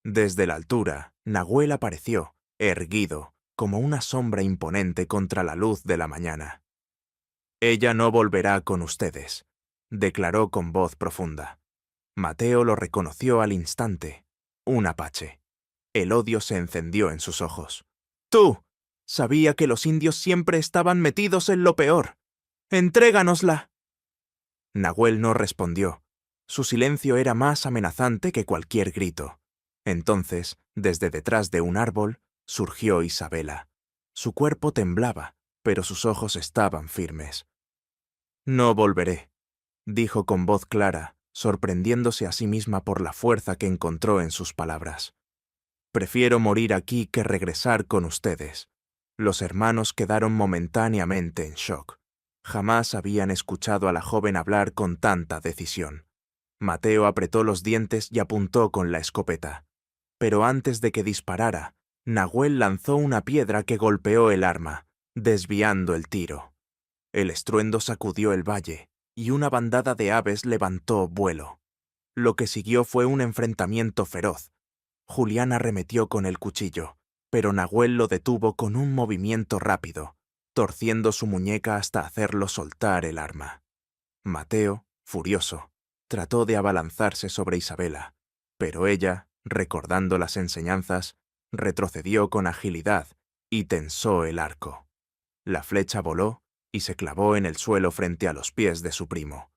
Desde la altura, Nahuel apareció, erguido, como una sombra imponente contra la luz de la mañana. «Ella no volverá con ustedes», declaró con voz profunda. Mateo lo reconoció al instante. Un apache. El odio se encendió en sus ojos. «¡Tú! Sabía que los indios siempre estaban metidos en lo peor. ¡Entréganosla!». Nahuel no respondió. Su silencio era más amenazante que cualquier grito. Entonces, desde detrás de un árbol, surgió Isabela. Su cuerpo temblaba, pero sus ojos estaban firmes. «No volveré», dijo con voz clara, sorprendiéndose a sí misma por la fuerza que encontró en sus palabras. «Prefiero morir aquí que regresar con ustedes». Los hermanos quedaron momentáneamente en shock. Jamás habían escuchado a la joven hablar con tanta decisión. Mateo apretó los dientes y apuntó con la escopeta. Pero antes de que disparara, Nahuel lanzó una piedra que golpeó el arma, desviando el tiro. El estruendo sacudió el valle, y una bandada de aves levantó vuelo. Lo que siguió fue un enfrentamiento feroz. Julián arremetió con el cuchillo, pero Nahuel lo detuvo con un movimiento rápido, torciendo su muñeca hasta hacerlo soltar el arma. Mateo, furioso, trató de abalanzarse sobre Isabela, pero ella, recordando las enseñanzas, retrocedió con agilidad y tensó el arco. La flecha voló y se clavó en el suelo frente a los pies de su primo.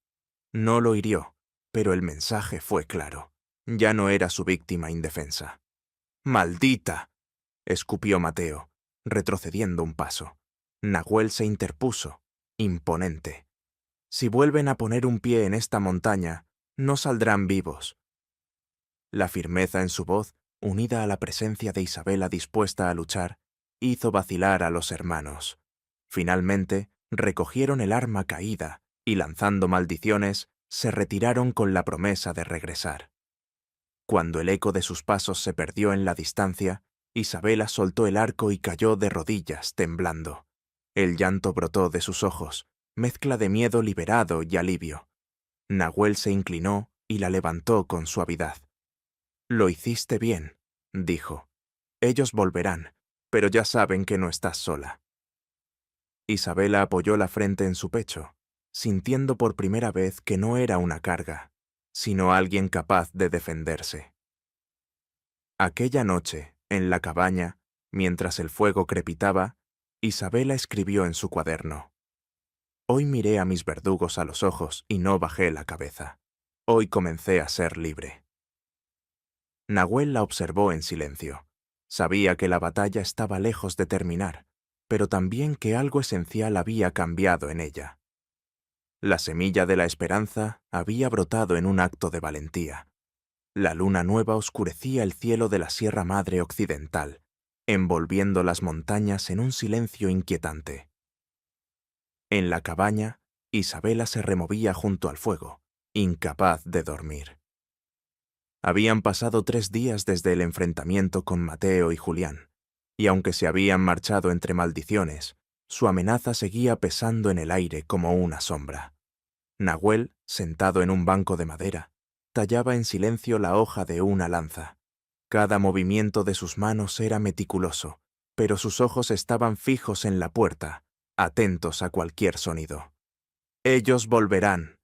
No lo hirió, pero el mensaje fue claro. Ya no era su víctima indefensa. «¡Maldita!», escupió Mateo, retrocediendo un paso. Nahuel se interpuso, imponente. «Si vuelven a poner un pie en esta montaña, no saldrán vivos». La firmeza en su voz, unida a la presencia de Isabela dispuesta a luchar, hizo vacilar a los hermanos. Finalmente, recogieron el arma caída y, lanzando maldiciones, se retiraron con la promesa de regresar. Cuando el eco de sus pasos se perdió en la distancia, Isabela soltó el arco y cayó de rodillas, temblando. El llanto brotó de sus ojos, mezcla de miedo liberado y alivio. Nahuel se inclinó y la levantó con suavidad. Lo hiciste bien, dijo. Ellos volverán, pero ya saben que no estás sola. Isabela apoyó la frente en su pecho, sintiendo por primera vez que no era una carga, sino alguien capaz de defenderse. Aquella noche, en la cabaña, mientras el fuego crepitaba, Isabela escribió en su cuaderno: Hoy miré a mis verdugos a los ojos y no bajé la cabeza. Hoy comencé a ser libre. Nahuel la observó en silencio. Sabía que la batalla estaba lejos de terminar, pero también que algo esencial había cambiado en ella. La semilla de la esperanza había brotado en un acto de valentía. La luna nueva oscurecía el cielo de la Sierra Madre Occidental, envolviendo las montañas en un silencio inquietante. En la cabaña, Isabela se removía junto al fuego, incapaz de dormir. Habían pasado 3 días desde el enfrentamiento con Mateo y Julián, y aunque se habían marchado entre maldiciones, su amenaza seguía pesando en el aire como una sombra. Nahuel, sentado en un banco de madera, tallaba en silencio la hoja de una lanza. Cada movimiento de sus manos era meticuloso, pero sus ojos estaban fijos en la puerta, atentos a cualquier sonido. «Ellos volverán»,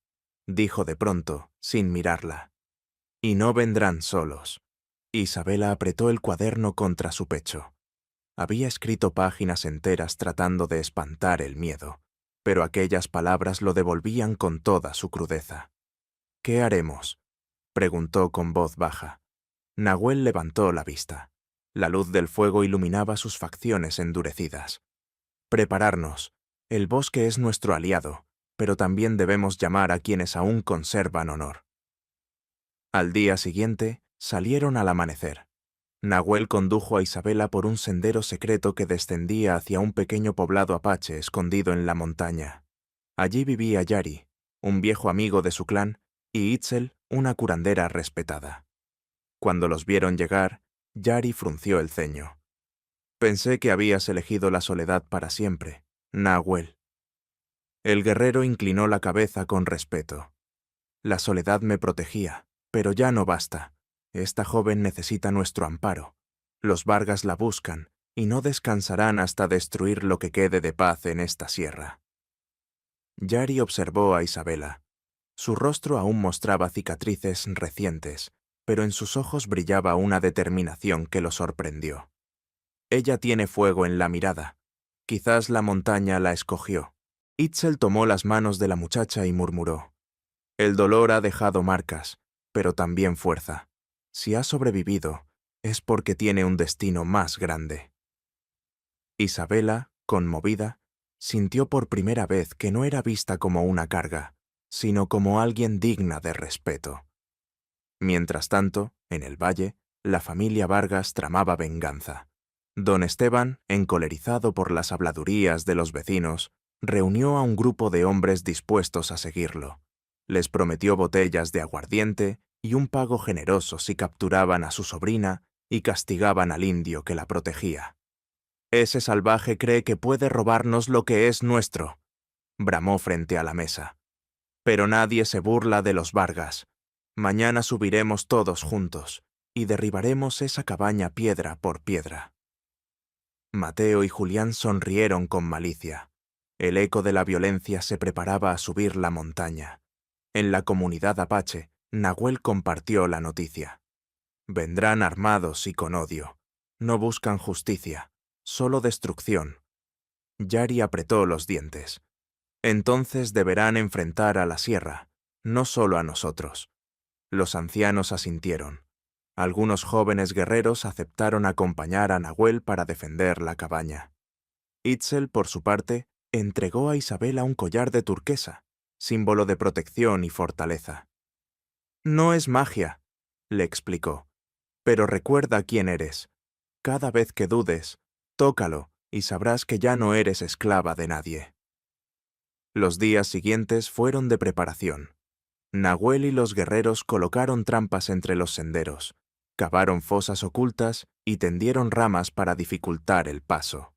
dijo de pronto, sin mirarla. «Y no vendrán solos». Isabela apretó el cuaderno contra su pecho. Había escrito páginas enteras tratando de espantar el miedo, pero aquellas palabras lo devolvían con toda su crudeza. «¿Qué haremos?», preguntó con voz baja. Nahuel levantó la vista. La luz del fuego iluminaba sus facciones endurecidas. «Prepararnos. El bosque es nuestro aliado, pero también debemos llamar a quienes aún conservan honor». Al día siguiente, salieron al amanecer. Nahuel condujo a Isabela por un sendero secreto que descendía hacia un pequeño poblado apache escondido en la montaña. Allí vivía Yari, un viejo amigo de su clan, y Itzel, una curandera respetada. Cuando los vieron llegar, Yari frunció el ceño. «Pensé que habías elegido la soledad para siempre, Nahuel». El guerrero inclinó la cabeza con respeto. «La soledad me protegía, pero ya no basta. Esta joven necesita nuestro amparo. Los Vargas la buscan, y no descansarán hasta destruir lo que quede de paz en esta sierra». Yari observó a Isabela. Su rostro aún mostraba cicatrices recientes, pero en sus ojos brillaba una determinación que lo sorprendió. «Ella tiene fuego en la mirada. Quizás la montaña la escogió». Itzel tomó las manos de la muchacha y murmuró: «El dolor ha dejado marcas, pero también fuerza. Si ha sobrevivido, es porque tiene un destino más grande». Isabela, conmovida, sintió por primera vez que no era vista como una carga, sino como alguien digna de respeto. Mientras tanto, en el valle, la familia Vargas tramaba venganza. Don Esteban, encolerizado por las habladurías de los vecinos, reunió a un grupo de hombres dispuestos a seguirlo. Les prometió botellas de aguardiente y un pago generoso si capturaban a su sobrina y castigaban al indio que la protegía. «Ese salvaje cree que puede robarnos lo que es nuestro», bramó frente a la mesa. «Pero nadie se burla de los Vargas. Mañana subiremos todos juntos y derribaremos esa cabaña piedra por piedra». Mateo y Julián sonrieron con malicia. El eco de la violencia se preparaba a subir la montaña. En la comunidad apache, Nahuel compartió la noticia. «Vendrán armados y con odio. No buscan justicia, solo destrucción». Yari apretó los dientes. «Entonces deberán enfrentar a la sierra, no solo a nosotros». Los ancianos asintieron. Algunos jóvenes guerreros aceptaron acompañar a Nahuel para defender la cabaña. Itzel, por su parte, entregó a Isabela un collar de turquesa, símbolo de protección y fortaleza. «No es magia», le explicó, «pero recuerda quién eres. Cada vez que dudes, tócalo y sabrás que ya no eres esclava de nadie». Los días siguientes fueron de preparación. Nahuel y los guerreros colocaron trampas entre los senderos, cavaron fosas ocultas y tendieron ramas para dificultar el paso.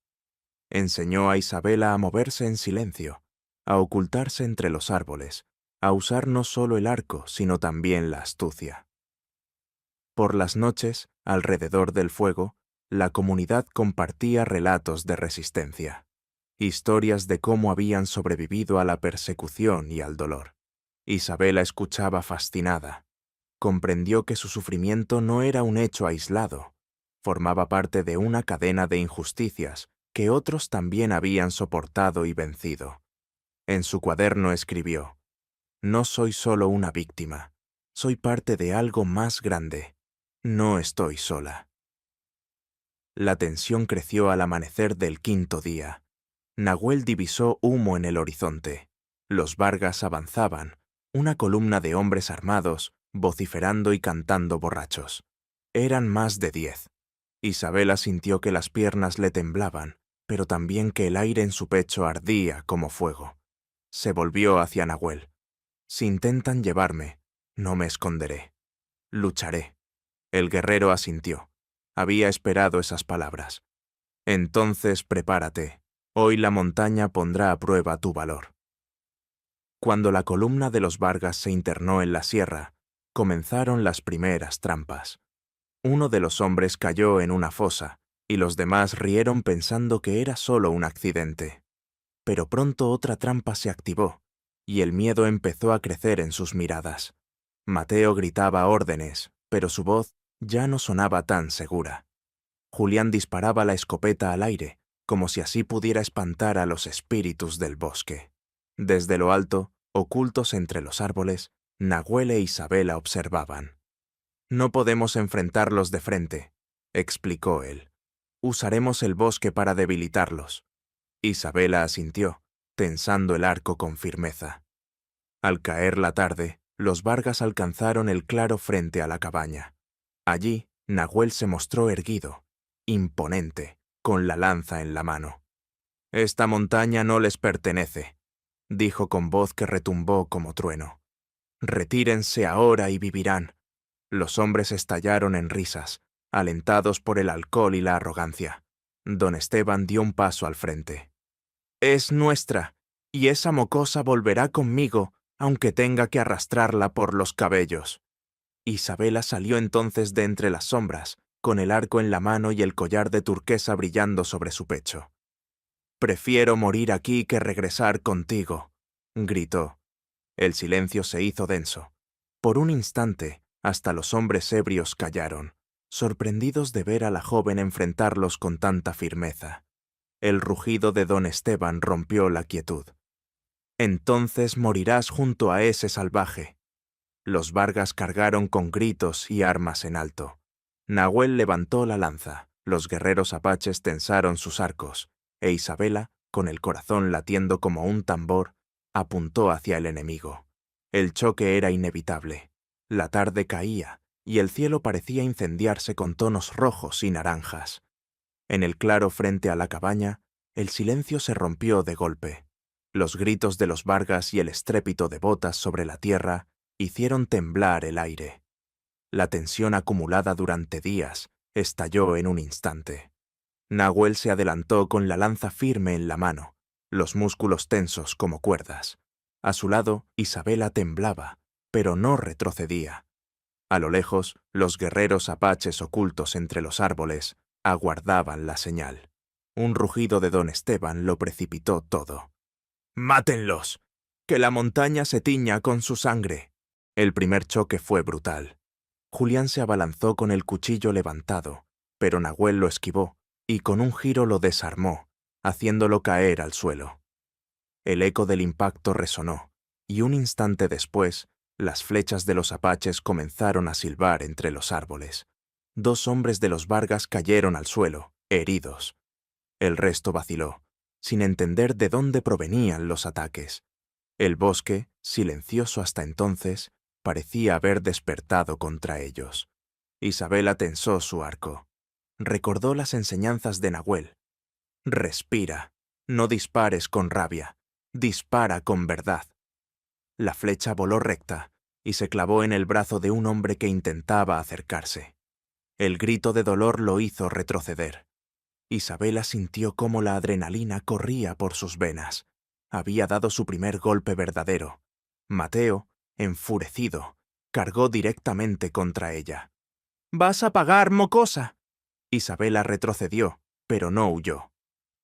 Enseñó a Isabela a moverse en silencio, a ocultarse entre los árboles, a usar no solo el arco, sino también la astucia. Por las noches, alrededor del fuego, la comunidad compartía relatos de resistencia, historias de cómo habían sobrevivido a la persecución y al dolor. Isabela escuchaba fascinada. Comprendió que su sufrimiento no era un hecho aislado, formaba parte de una cadena de injusticias que otros también habían soportado y vencido. En su cuaderno escribió: «No soy solo una víctima, soy parte de algo más grande. No estoy sola». La tensión creció al amanecer del quinto día. Nahuel divisó humo en el horizonte. Los Vargas avanzaban, una columna de hombres armados, vociferando y cantando borrachos. Eran más de 10. Isabela sintió que las piernas le temblaban, pero también que el aire en su pecho ardía como fuego. Se volvió hacia Nahuel. «Si intentan llevarme, no me esconderé. Lucharé». El guerrero asintió. Había esperado esas palabras. «Entonces prepárate. Hoy la montaña pondrá a prueba tu valor». Cuando la columna de los Vargas se internó en la sierra, comenzaron las primeras trampas. Uno de los hombres cayó en una fosa, y los demás rieron pensando que era solo un accidente. Pero pronto otra trampa se activó, y el miedo empezó a crecer en sus miradas. Mateo gritaba órdenes, pero su voz ya no sonaba tan segura. Julián disparaba la escopeta al aire, como si así pudiera espantar a los espíritus del bosque. Desde lo alto, ocultos entre los árboles, Nahuel e Isabela observaban. «No podemos enfrentarlos de frente», explicó él. «Usaremos el bosque para debilitarlos». Isabela asintió, tensando el arco con firmeza. Al caer la tarde, los Vargas alcanzaron el claro frente a la cabaña. Allí, Nahuel se mostró erguido, imponente, con la lanza en la mano. «Esta montaña no les pertenece», dijo con voz que retumbó como trueno. «Retírense ahora y vivirán». Los hombres estallaron en risas, alentados por el alcohol y la arrogancia. Don Esteban dio un paso al frente. «Es nuestra, y esa mocosa volverá conmigo, aunque tenga que arrastrarla por los cabellos». Isabela salió entonces de entre las sombras, con el arco en la mano y el collar de turquesa brillando sobre su pecho. «Prefiero morir aquí que regresar contigo», gritó. El silencio se hizo denso. Por un instante, hasta los hombres ebrios callaron, sorprendidos de ver a la joven enfrentarlos con tanta firmeza. El rugido de don Esteban rompió la quietud. «Entonces morirás junto a ese salvaje». Los Vargas cargaron con gritos y armas en alto. Nahuel levantó la lanza, los guerreros apaches tensaron sus arcos, e Isabela, con el corazón latiendo como un tambor, apuntó hacia el enemigo. El choque era inevitable. La tarde caía, y el cielo parecía incendiarse con tonos rojos y naranjas. En el claro frente a la cabaña, el silencio se rompió de golpe. Los gritos de los Vargas y el estrépito de botas sobre la tierra hicieron temblar el aire. La tensión acumulada durante días estalló en un instante. Nahuel se adelantó con la lanza firme en la mano, los músculos tensos como cuerdas. A su lado, Isabela temblaba, pero no retrocedía. A lo lejos, los guerreros apaches ocultos entre los árboles aguardaban la señal. Un rugido de don Esteban lo precipitó todo. «¡Mátenlos! ¡Que la montaña se tiña con su sangre!». El primer choque fue brutal. Julián se abalanzó con el cuchillo levantado, pero Nahuel lo esquivó y con un giro lo desarmó, haciéndolo caer al suelo. El eco del impacto resonó, y un instante después, las flechas de los apaches comenzaron a silbar entre los árboles. 2 hombres de los Vargas cayeron al suelo, heridos. El resto vaciló, sin entender de dónde provenían los ataques. El bosque, silencioso hasta entonces, parecía haber despertado contra ellos. Isabela tensó su arco. Recordó las enseñanzas de Nahuel. «Respira, no dispares con rabia, dispara con verdad». La flecha voló recta y se clavó en el brazo de un hombre que intentaba acercarse. El grito de dolor lo hizo retroceder. Isabela sintió cómo la adrenalina corría por sus venas. Había dado su primer golpe verdadero. Mateo, enfurecido, cargó directamente contra ella. «¡Vas a pagar, mocosa!». Isabela retrocedió, pero no huyó.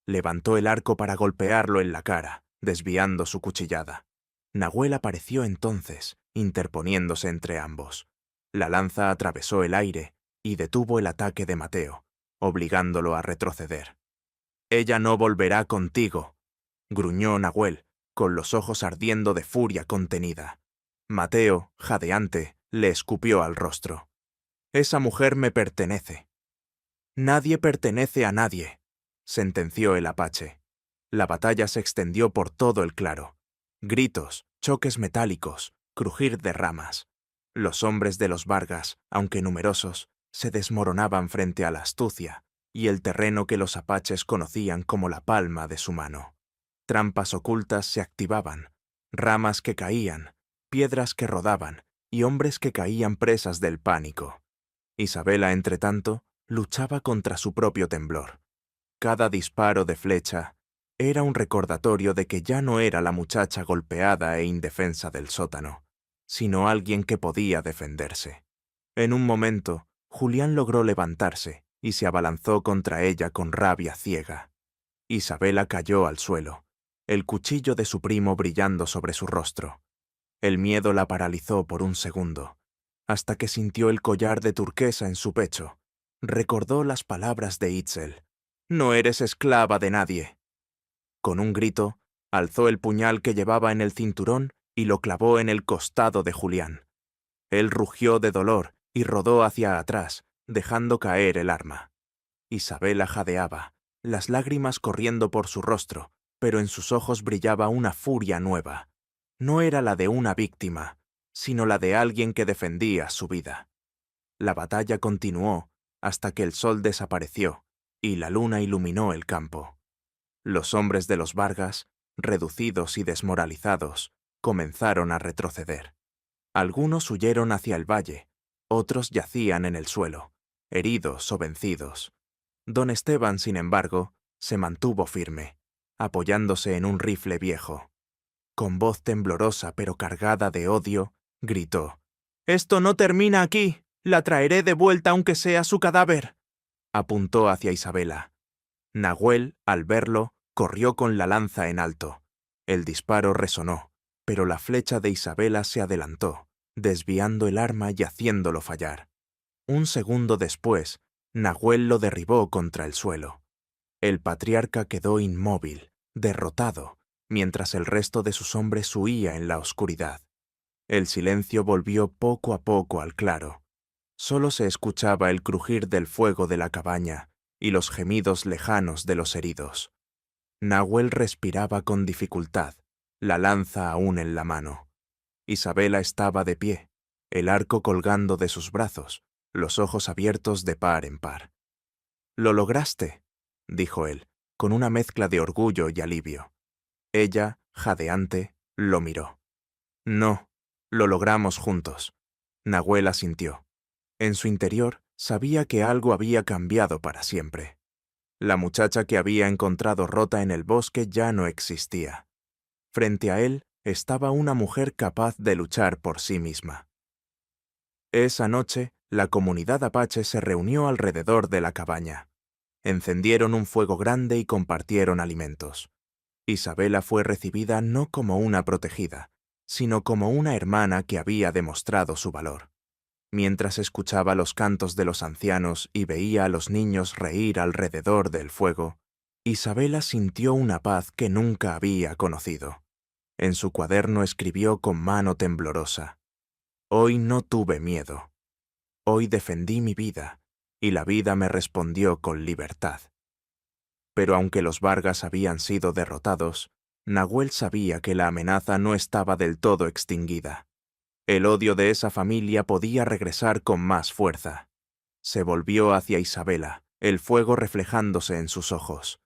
Levantó el arco para golpearlo en la cara, desviando su cuchillada. Nahuel apareció entonces, interponiéndose entre ambos. La lanza atravesó el aire y detuvo el ataque de Mateo, obligándolo a retroceder. «Ella no volverá contigo», gruñó Nahuel, con los ojos ardiendo de furia contenida. Mateo, jadeante, le escupió al rostro. «Esa mujer me pertenece». «Nadie pertenece a nadie», sentenció el apache. La batalla se extendió por todo el claro. Gritos, choques metálicos, crujir de ramas. Los hombres de los Vargas, aunque numerosos, se desmoronaban frente a la astucia y el terreno que los apaches conocían como la palma de su mano. Trampas ocultas se activaban, ramas que caían, piedras que rodaban y hombres que caían presas del pánico. Isabela, entretanto, luchaba contra su propio temblor. Cada disparo de flecha era un recordatorio de que ya no era la muchacha golpeada e indefensa del sótano, sino alguien que podía defenderse. En un momento, Julián logró levantarse y se abalanzó contra ella con rabia ciega. Isabela cayó al suelo, el cuchillo de su primo brillando sobre su rostro. El miedo la paralizó por un segundo, hasta que sintió el collar de turquesa en su pecho. Recordó las palabras de Itzel: «No eres esclava de nadie». Con un grito, alzó el puñal que llevaba en el cinturón y lo clavó en el costado de Julián. Él rugió de dolor y rodó hacia atrás, dejando caer el arma. Isabela jadeaba, las lágrimas corriendo por su rostro, pero en sus ojos brillaba una furia nueva. No era la de una víctima, sino la de alguien que defendía su vida. La batalla continuó hasta que el sol desapareció y la luna iluminó el campo. Los hombres de los Vargas, reducidos y desmoralizados, comenzaron a retroceder. Algunos huyeron hacia el valle, otros yacían en el suelo, heridos o vencidos. Don Esteban, sin embargo, se mantuvo firme, apoyándose en un rifle viejo. Con voz temblorosa pero cargada de odio, gritó: «¡Esto no termina aquí! ¡La traeré de vuelta aunque sea su cadáver!». Apuntó hacia Isabela. Nahuel, al verlo, corrió con la lanza en alto. El disparo resonó, pero la flecha de Isabela se adelantó, desviando el arma y haciéndolo fallar. Un segundo después, Nahuel lo derribó contra el suelo. El patriarca quedó inmóvil, derrotado, mientras el resto de sus hombres huía en la oscuridad. El silencio volvió poco a poco al claro. Solo se escuchaba el crujir del fuego de la cabaña y los gemidos lejanos de los heridos. Nahuel respiraba con dificultad, la lanza aún en la mano. Isabela estaba de pie, el arco colgando de sus brazos, los ojos abiertos de par en par. «Lo lograste», dijo él, con una mezcla de orgullo y alivio. Ella, jadeante, lo miró. «No, lo logramos juntos». Nahuel asintió. En su interior sabía que algo había cambiado para siempre. La muchacha que había encontrado rota en el bosque ya no existía. Frente a él estaba una mujer capaz de luchar por sí misma. Esa noche, la comunidad apache se reunió alrededor de la cabaña. Encendieron un fuego grande y compartieron alimentos. Isabela fue recibida no como una protegida, sino como una hermana que había demostrado su valor. Mientras escuchaba los cantos de los ancianos y veía a los niños reír alrededor del fuego, Isabela sintió una paz que nunca había conocido. En su cuaderno escribió con mano temblorosa: «Hoy no tuve miedo. Hoy defendí mi vida, y la vida me respondió con libertad». Pero aunque los Vargas habían sido derrotados, Nahuel sabía que la amenaza no estaba del todo extinguida. El odio de esa familia podía regresar con más fuerza. Se volvió hacia Isabela, el fuego reflejándose en sus ojos.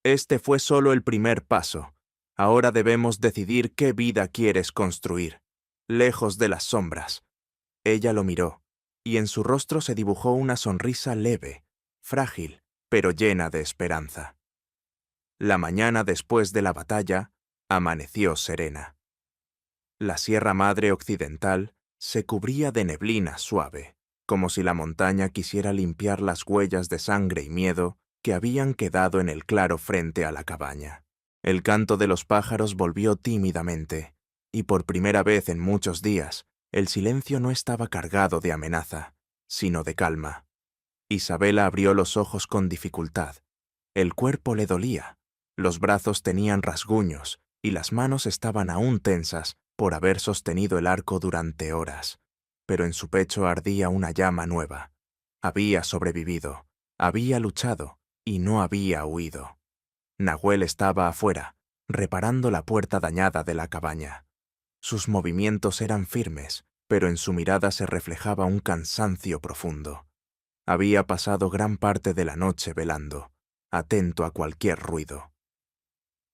«Este fue solo el primer paso. Ahora debemos decidir qué vida quieres construir, lejos de las sombras». Ella lo miró, y en su rostro se dibujó una sonrisa leve, frágil, pero llena de esperanza. La mañana después de la batalla, amaneció serena. La Sierra Madre Occidental se cubría de neblina suave. como si la montaña quisiera limpiar las huellas de sangre y miedo que habían quedado en el claro frente a la cabaña. El canto de los pájaros volvió tímidamente, y por primera vez en muchos días, el silencio no estaba cargado de amenaza, sino de calma. Isabela abrió los ojos con dificultad. El cuerpo le dolía, los brazos tenían rasguños y las manos estaban aún tensas por haber sostenido el arco durante horas, pero en su pecho ardía una llama nueva. Había sobrevivido, había luchado y no había huido. Nahuel estaba afuera, reparando la puerta dañada de la cabaña. Sus movimientos eran firmes, pero en su mirada se reflejaba un cansancio profundo. Había pasado gran parte de la noche velando, atento a cualquier ruido.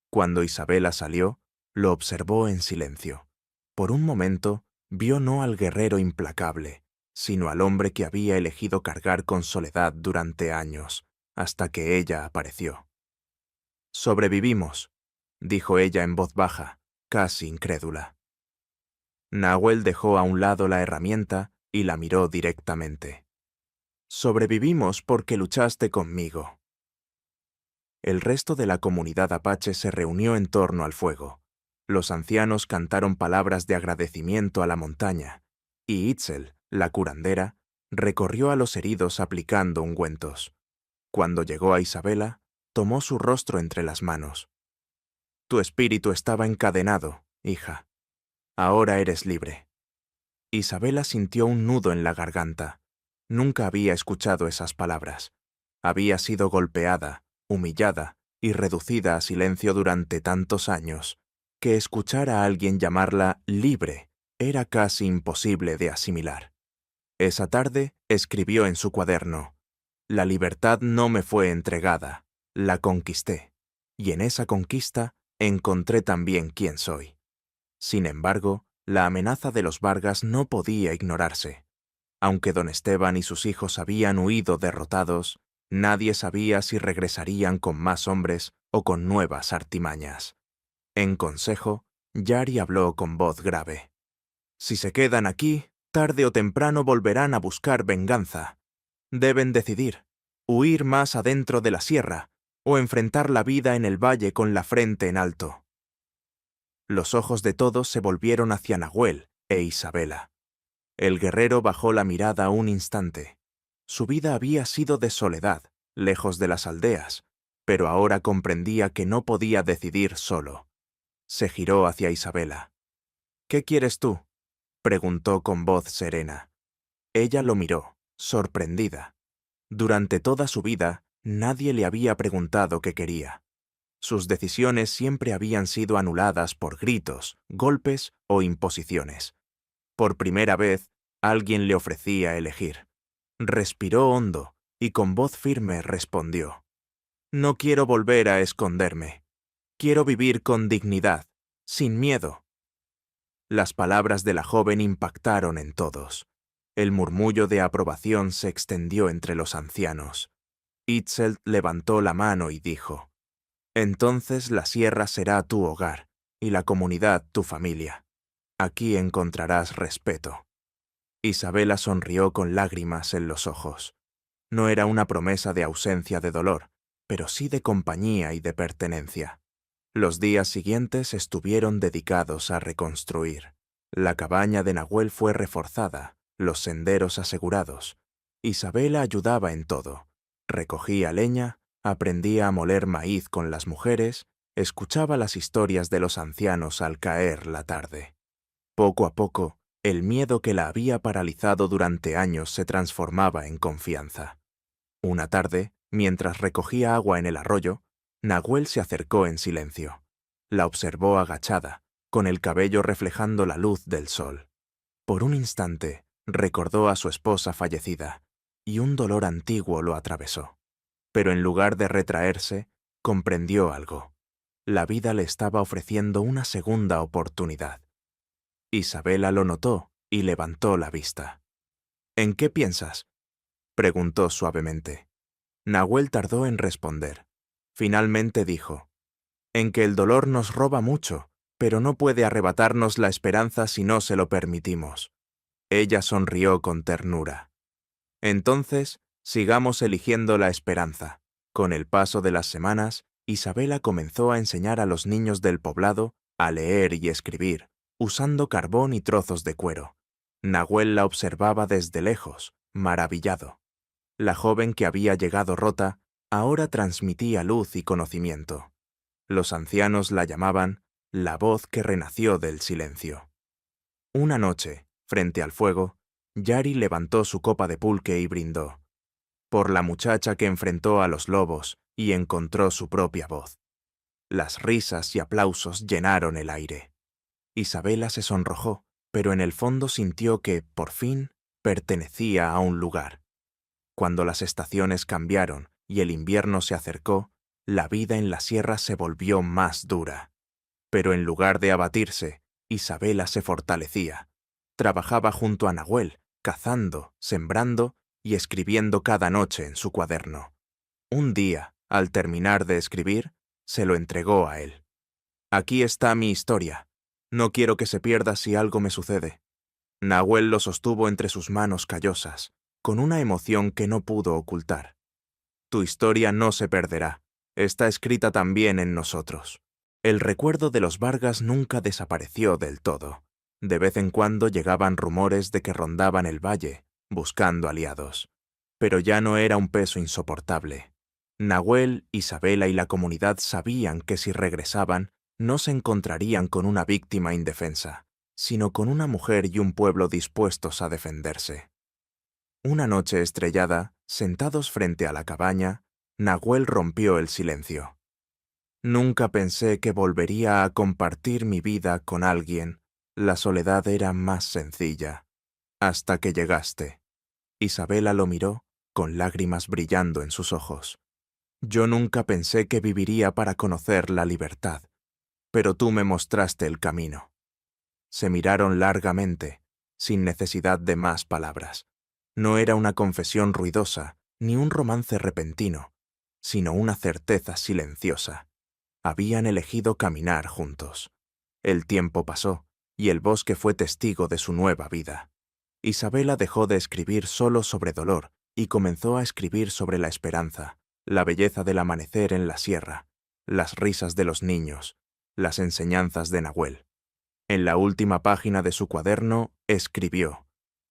Cuando Isabela salió, lo observó en silencio. Por un momento, vio no al guerrero implacable, sino al hombre que había elegido cargar con soledad durante años, hasta que ella apareció. «Sobrevivimos», dijo ella en voz baja, casi incrédula. Nahuel dejó a un lado la herramienta y la miró directamente. «Sobrevivimos porque luchaste conmigo». El resto de la comunidad apache se reunió en torno al fuego. Los ancianos cantaron palabras de agradecimiento a la montaña, y Itzel, la curandera, recorrió a los heridos aplicando ungüentos. Cuando llegó a Isabela, tomó su rostro entre las manos. «Tu espíritu estaba encadenado, hija. Ahora eres libre». Isabela sintió un nudo en la garganta. Nunca había escuchado esas palabras. Había sido golpeada, humillada y reducida a silencio durante tantos años, que escuchar a alguien llamarla libre era casi imposible de asimilar. Esa tarde escribió en su cuaderno: «La libertad no me fue entregada, la conquisté, y en esa conquista encontré también quién soy». Sin embargo, la amenaza de los Vargas no podía ignorarse. Aunque don Esteban y sus hijos habían huido derrotados, nadie sabía si regresarían con más hombres o con nuevas artimañas. En consejo, Yari habló con voz grave. «Si se quedan aquí, tarde o temprano volverán a buscar venganza. Deben decidir, huir más adentro de la sierra o enfrentar la vida en el valle con la frente en alto». Los ojos de todos se volvieron hacia Nahuel e Isabela. El guerrero bajó la mirada un instante. Su vida había sido de soledad, lejos de las aldeas, pero ahora comprendía que no podía decidir solo. Se giró hacia Isabela. «¿Qué quieres tú?», preguntó con voz serena. Ella lo miró, sorprendida. Durante toda su vida, nadie le había preguntado qué quería. Sus decisiones siempre habían sido anuladas por gritos, golpes o imposiciones. Por primera vez, alguien le ofrecía elegir. Respiró hondo y con voz firme respondió: «No quiero volver a esconderme. Quiero vivir con dignidad, sin miedo». Las palabras de la joven impactaron en todos. El murmullo de aprobación se extendió entre los ancianos. Itzel levantó la mano y dijo: «Entonces la sierra será tu hogar y la comunidad tu familia. Aquí encontrarás respeto». Isabela sonrió con lágrimas en los ojos. No era una promesa de ausencia de dolor, pero sí de compañía y de pertenencia. Los días siguientes estuvieron dedicados a reconstruir. La cabaña de Nahuel fue reforzada, los senderos asegurados. Isabela ayudaba en todo. Recogía leña, aprendía a moler maíz con las mujeres, escuchaba las historias de los ancianos al caer la tarde. Poco a poco, el miedo que la había paralizado durante años se transformaba en confianza. Una tarde, mientras recogía agua en el arroyo, Nahuel se acercó en silencio. La observó agachada, con el cabello reflejando la luz del sol. Por un instante, recordó a su esposa fallecida, y un dolor antiguo lo atravesó. Pero en lugar de retraerse, comprendió algo. La vida le estaba ofreciendo una segunda oportunidad. Isabela lo notó y levantó la vista. «¿En qué piensas?», preguntó suavemente. Nahuel tardó en responder. Finalmente dijo: «En que el dolor nos roba mucho, pero no puede arrebatarnos la esperanza si no se lo permitimos». Ella sonrió con ternura. Entonces, sigamos eligiendo la esperanza. Con el paso de las semanas, Isabela comenzó a enseñar a los niños del poblado a leer y escribir, usando carbón y trozos de cuero. Nahuel la observaba desde lejos, maravillado. La joven que había llegado rota ahora transmitía luz y conocimiento. Los ancianos la llamaban la voz que renació del silencio. Una noche, frente al fuego, Yari levantó su copa de pulque y brindó. Por la muchacha que enfrentó a los lobos y encontró su propia voz. Las risas y aplausos llenaron el aire. Isabela se sonrojó, pero en el fondo sintió que, por fin, pertenecía a un lugar. Cuando las estaciones cambiaron y el invierno se acercó, la vida en la sierra se volvió más dura. Pero en lugar de abatirse, Isabela se fortalecía. Trabajaba junto a Nahuel, cazando, sembrando y escribiendo cada noche en su cuaderno. Un día, al terminar de escribir, se lo entregó a él. Aquí está mi historia. No quiero que se pierda si algo me sucede. Nahuel lo sostuvo entre sus manos callosas, con una emoción que no pudo ocultar. Tu historia no se perderá. Está escrita también en nosotros. El recuerdo de los Vargas nunca desapareció del todo. De vez en cuando llegaban rumores de que rondaban el valle, buscando aliados. Pero ya no era un peso insoportable. Nahuel, Isabela y la comunidad sabían que si regresaban, no se encontrarían con una víctima indefensa, sino con una mujer y un pueblo dispuestos a defenderse. Una noche estrellada, sentados frente a la cabaña, Nahuel rompió el silencio. Nunca pensé que volvería a compartir mi vida con alguien. La soledad era más sencilla. Hasta que llegaste. Isabela lo miró, con lágrimas brillando en sus ojos. Yo nunca pensé que viviría para conocer la libertad, pero tú me mostraste el camino. Se miraron largamente, sin necesidad de más palabras. No era una confesión ruidosa, ni un romance repentino, sino una certeza silenciosa. Habían elegido caminar juntos. El tiempo pasó, y el bosque fue testigo de su nueva vida. Isabela dejó de escribir solo sobre dolor y comenzó a escribir sobre la esperanza, la belleza del amanecer en la sierra, las risas de los niños, las enseñanzas de Nahuel. En la última página de su cuaderno escribió: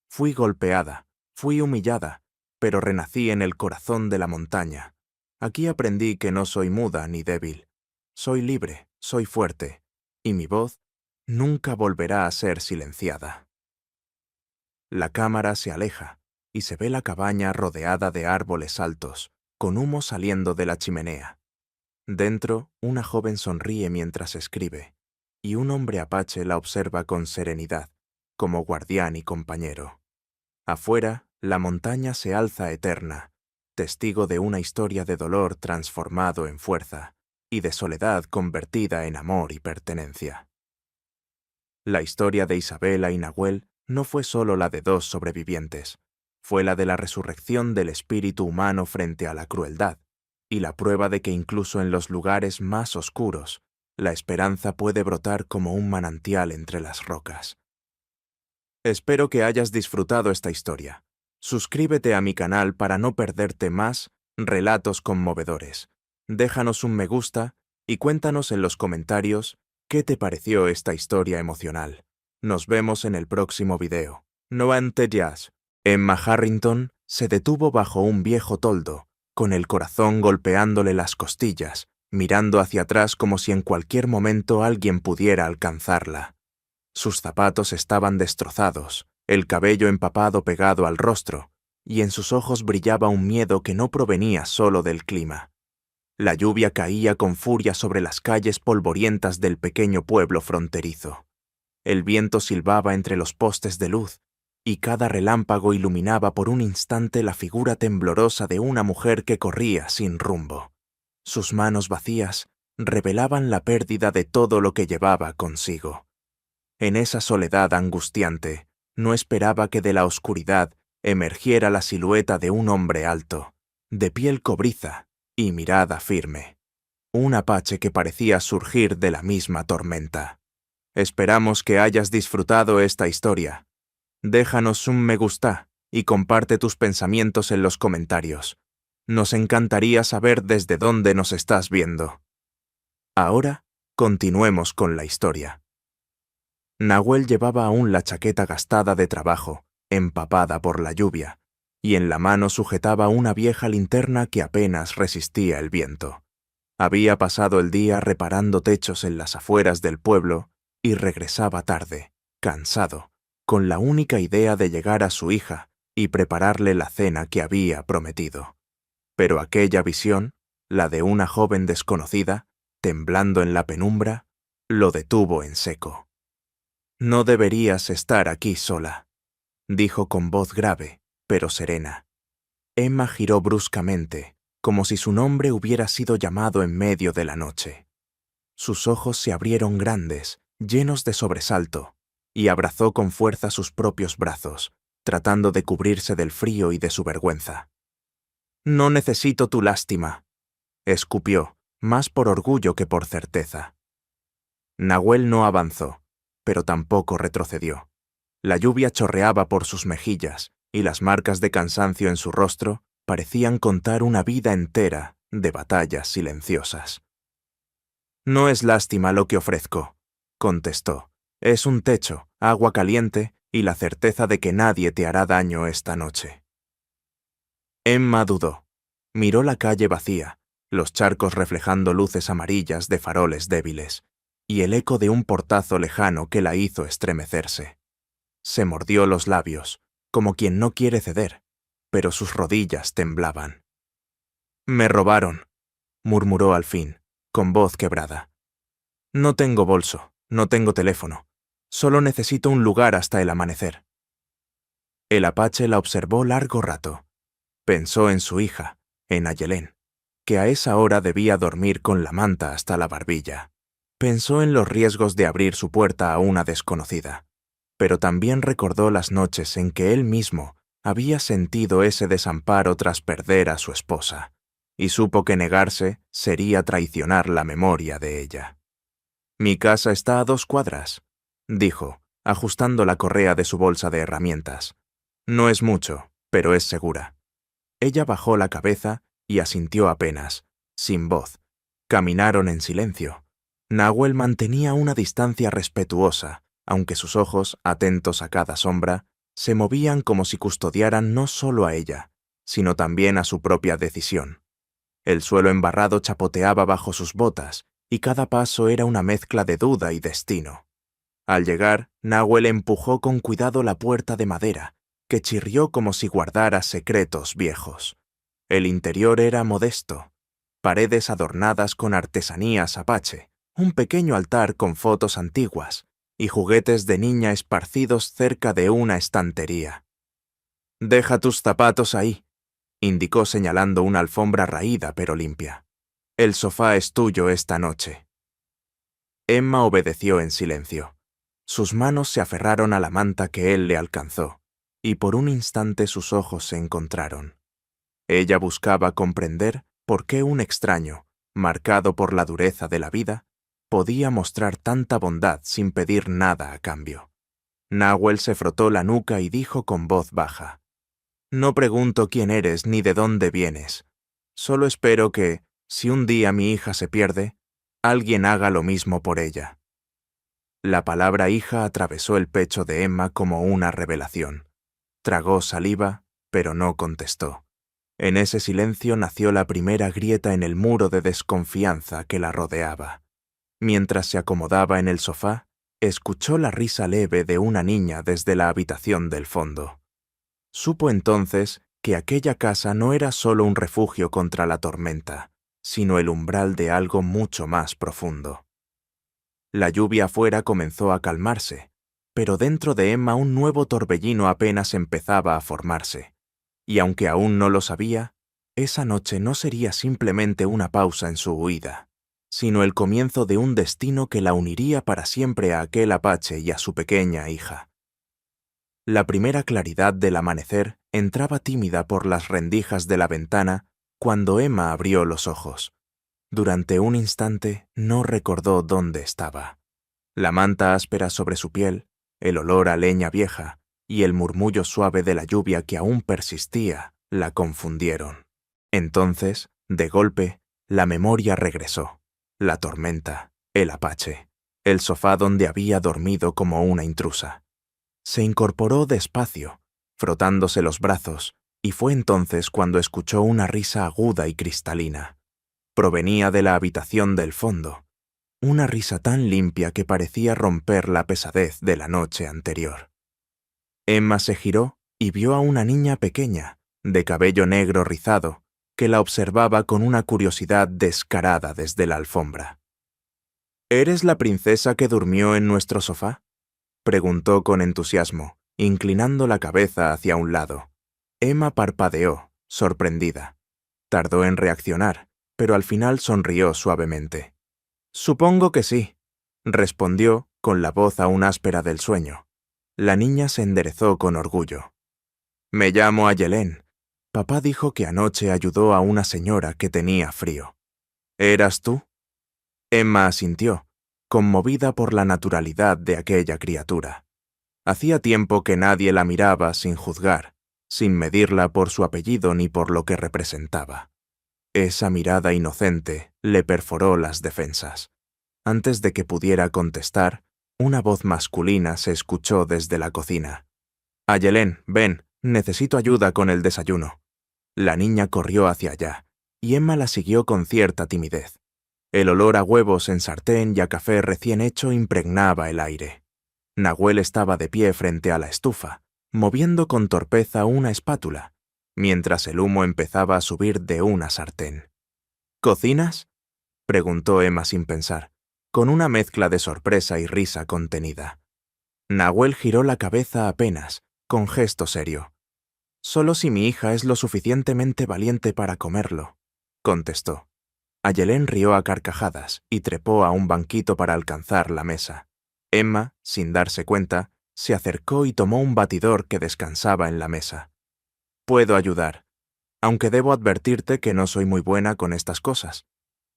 Fui golpeada, fui humillada, pero renací en el corazón de la montaña. Aquí aprendí que no soy muda ni débil. Soy libre, soy fuerte, y mi voz nunca volverá a ser silenciada. La cámara se aleja, y se ve la cabaña rodeada de árboles altos, con humo saliendo de la chimenea. Dentro, una joven sonríe mientras escribe, y un hombre apache la observa con serenidad, como guardián y compañero. Afuera, la montaña se alza eterna, testigo de una historia de dolor transformado en fuerza, y de soledad convertida en amor y pertenencia. La historia de Isabela y Nahuel no fue solo la de dos sobrevivientes, fue la de la resurrección del espíritu humano frente a la crueldad, y la prueba de que incluso en los lugares más oscuros, la esperanza puede brotar como un manantial entre las rocas. Espero que hayas disfrutado esta historia. Suscríbete a mi canal para no perderte más relatos conmovedores. Déjanos un me gusta y cuéntanos en los comentarios qué te pareció esta historia emocional. Nos vemos en el próximo video. No antes. Emma Harrington se detuvo bajo un viejo toldo, con el corazón golpeándole las costillas, mirando hacia atrás como si en cualquier momento alguien pudiera alcanzarla. Sus zapatos estaban destrozados, el cabello empapado pegado al rostro, y en sus ojos brillaba un miedo que no provenía solo del clima. La lluvia caía con furia sobre las calles polvorientas del pequeño pueblo fronterizo. El viento silbaba entre los postes de luz, y cada relámpago iluminaba por un instante la figura temblorosa de una mujer que corría sin rumbo. Sus manos vacías revelaban la pérdida de todo lo que llevaba consigo. En esa soledad angustiante, no esperaba que de la oscuridad emergiera la silueta de un hombre alto, de piel cobriza y mirada firme. Un apache que parecía surgir de la misma tormenta. Esperamos que hayas disfrutado esta historia. Déjanos un me gusta y comparte tus pensamientos en los comentarios. Nos encantaría saber desde dónde nos estás viendo. Ahora, continuemos con la historia. Nahuel llevaba aún la chaqueta gastada de trabajo, empapada por la lluvia, y en la mano sujetaba una vieja linterna que apenas resistía el viento. Había pasado el día reparando techos en las afueras del pueblo y regresaba tarde, cansado, con la única idea de llegar a su hija y prepararle la cena que había prometido. Pero aquella visión, la de una joven desconocida, temblando en la penumbra, lo detuvo en seco. «No deberías estar aquí sola», dijo con voz grave, pero serena. Emma giró bruscamente, como si su nombre hubiera sido llamado en medio de la noche. Sus ojos se abrieron grandes, llenos de sobresalto, y abrazó con fuerza sus propios brazos, tratando de cubrirse del frío y de su vergüenza. «No necesito tu lástima», escupió, más por orgullo que por certeza. Nahuel no avanzó, pero tampoco retrocedió. La lluvia chorreaba por sus mejillas, y las marcas de cansancio en su rostro parecían contar una vida entera de batallas silenciosas. «No es lástima lo que ofrezco», contestó. «Es un techo, agua caliente y la certeza de que nadie te hará daño esta noche». Emma dudó. Miró la calle vacía, los charcos reflejando luces amarillas de faroles débiles, y el eco de un portazo lejano que la hizo estremecerse. Se mordió los labios, como quien no quiere ceder, pero sus rodillas temblaban. «Me robaron», murmuró al fin, con voz quebrada. «No tengo bolso, no tengo teléfono. Solo necesito un lugar hasta el amanecer». El apache la observó largo rato. Pensó en su hija, en Ayelén, que a esa hora debía dormir con la manta hasta la barbilla. Pensó en los riesgos de abrir su puerta a una desconocida, pero también recordó las noches en que él mismo había sentido ese desamparo tras perder a su esposa, y supo que negarse sería traicionar la memoria de ella. «Mi casa está a 2 cuadras», dijo, ajustando la correa de su bolsa de herramientas. «No es mucho, pero es segura». Ella bajó la cabeza y asintió apenas, sin voz. Caminaron en silencio. Nahuel mantenía una distancia respetuosa, aunque sus ojos, atentos a cada sombra, se movían como si custodiaran no solo a ella, sino también a su propia decisión. El suelo embarrado chapoteaba bajo sus botas, y cada paso era una mezcla de duda y destino. Al llegar, Nahuel empujó con cuidado la puerta de madera, que chirrió como si guardara secretos viejos. El interior era modesto, paredes adornadas con artesanías apache, un pequeño altar con fotos antiguas y juguetes de niña esparcidos cerca de una estantería. «Deja tus zapatos ahí», indicó señalando una alfombra raída pero limpia. «El sofá es tuyo esta noche». Emma obedeció en silencio. Sus manos se aferraron a la manta que él le alcanzó, y por un instante sus ojos se encontraron. Ella buscaba comprender por qué un extraño, marcado por la dureza de la vida, podía mostrar tanta bondad sin pedir nada a cambio. Nahuel se frotó la nuca y dijo con voz baja: «No pregunto quién eres ni de dónde vienes. Solo espero que, si un día mi hija se pierde, alguien haga lo mismo por ella». La palabra hija atravesó el pecho de Emma como una revelación. Tragó saliva, pero no contestó. En ese silencio nació la primera grieta en el muro de desconfianza que la rodeaba. Mientras se acomodaba en el sofá, escuchó la risa leve de una niña desde la habitación del fondo. Supo entonces que aquella casa no era solo un refugio contra la tormenta, sino el umbral de algo mucho más profundo. La lluvia afuera comenzó a calmarse, pero dentro de Emma un nuevo torbellino apenas empezaba a formarse, y aunque aún no lo sabía, esa noche no sería simplemente una pausa en su huida, sino el comienzo de un destino que la uniría para siempre a aquel apache y a su pequeña hija. La primera claridad del amanecer entraba tímida por las rendijas de la ventana cuando Emma abrió los ojos. Durante un instante no recordó dónde estaba. La manta áspera sobre su piel, el olor a leña vieja y el murmullo suave de la lluvia que aún persistía la confundieron. Entonces, de golpe, la memoria regresó. La tormenta, el apache, el sofá donde había dormido como una intrusa. Se incorporó despacio, frotándose los brazos, y fue entonces cuando escuchó una risa aguda y cristalina. Provenía de la habitación del fondo, una risa tan limpia que parecía romper la pesadez de la noche anterior. Emma se giró y vio a una niña pequeña, de cabello negro rizado, que la observaba con una curiosidad descarada desde la alfombra. ¿Eres la princesa que durmió en nuestro sofá?, preguntó con entusiasmo, inclinando la cabeza hacia un lado. Emma parpadeó, sorprendida. Tardó en reaccionar, pero al final sonrió suavemente. «Supongo que sí», respondió, con la voz aún áspera del sueño. La niña se enderezó con orgullo. «Me llamo Ayelén. Papá dijo que anoche ayudó a una señora que tenía frío. ¿Eras tú?». Emma asintió, conmovida por la naturalidad de aquella criatura. Hacía tiempo que nadie la miraba sin juzgar, sin medirla por su apellido ni por lo que representaba. Esa mirada inocente le perforó las defensas. Antes de que pudiera contestar, una voz masculina se escuchó desde la cocina. «Ayelén, ven, necesito ayuda con el desayuno». La niña corrió hacia allá, y Emma la siguió con cierta timidez. El olor a huevos en sartén y a café recién hecho impregnaba el aire. Nahuel estaba de pie frente a la estufa, moviendo con torpeza una espátula, mientras el humo empezaba a subir de una sartén. «¿Cocinas?», preguntó Emma sin pensar, con una mezcla de sorpresa y risa contenida. Nahuel giró la cabeza apenas, con gesto serio. «Solo si mi hija es lo suficientemente valiente para comerlo», contestó. Ayelén rió a carcajadas y trepó a un banquito para alcanzar la mesa. Emma, sin darse cuenta, se acercó y tomó un batidor que descansaba en la mesa. «Puedo ayudar, aunque debo advertirte que no soy muy buena con estas cosas».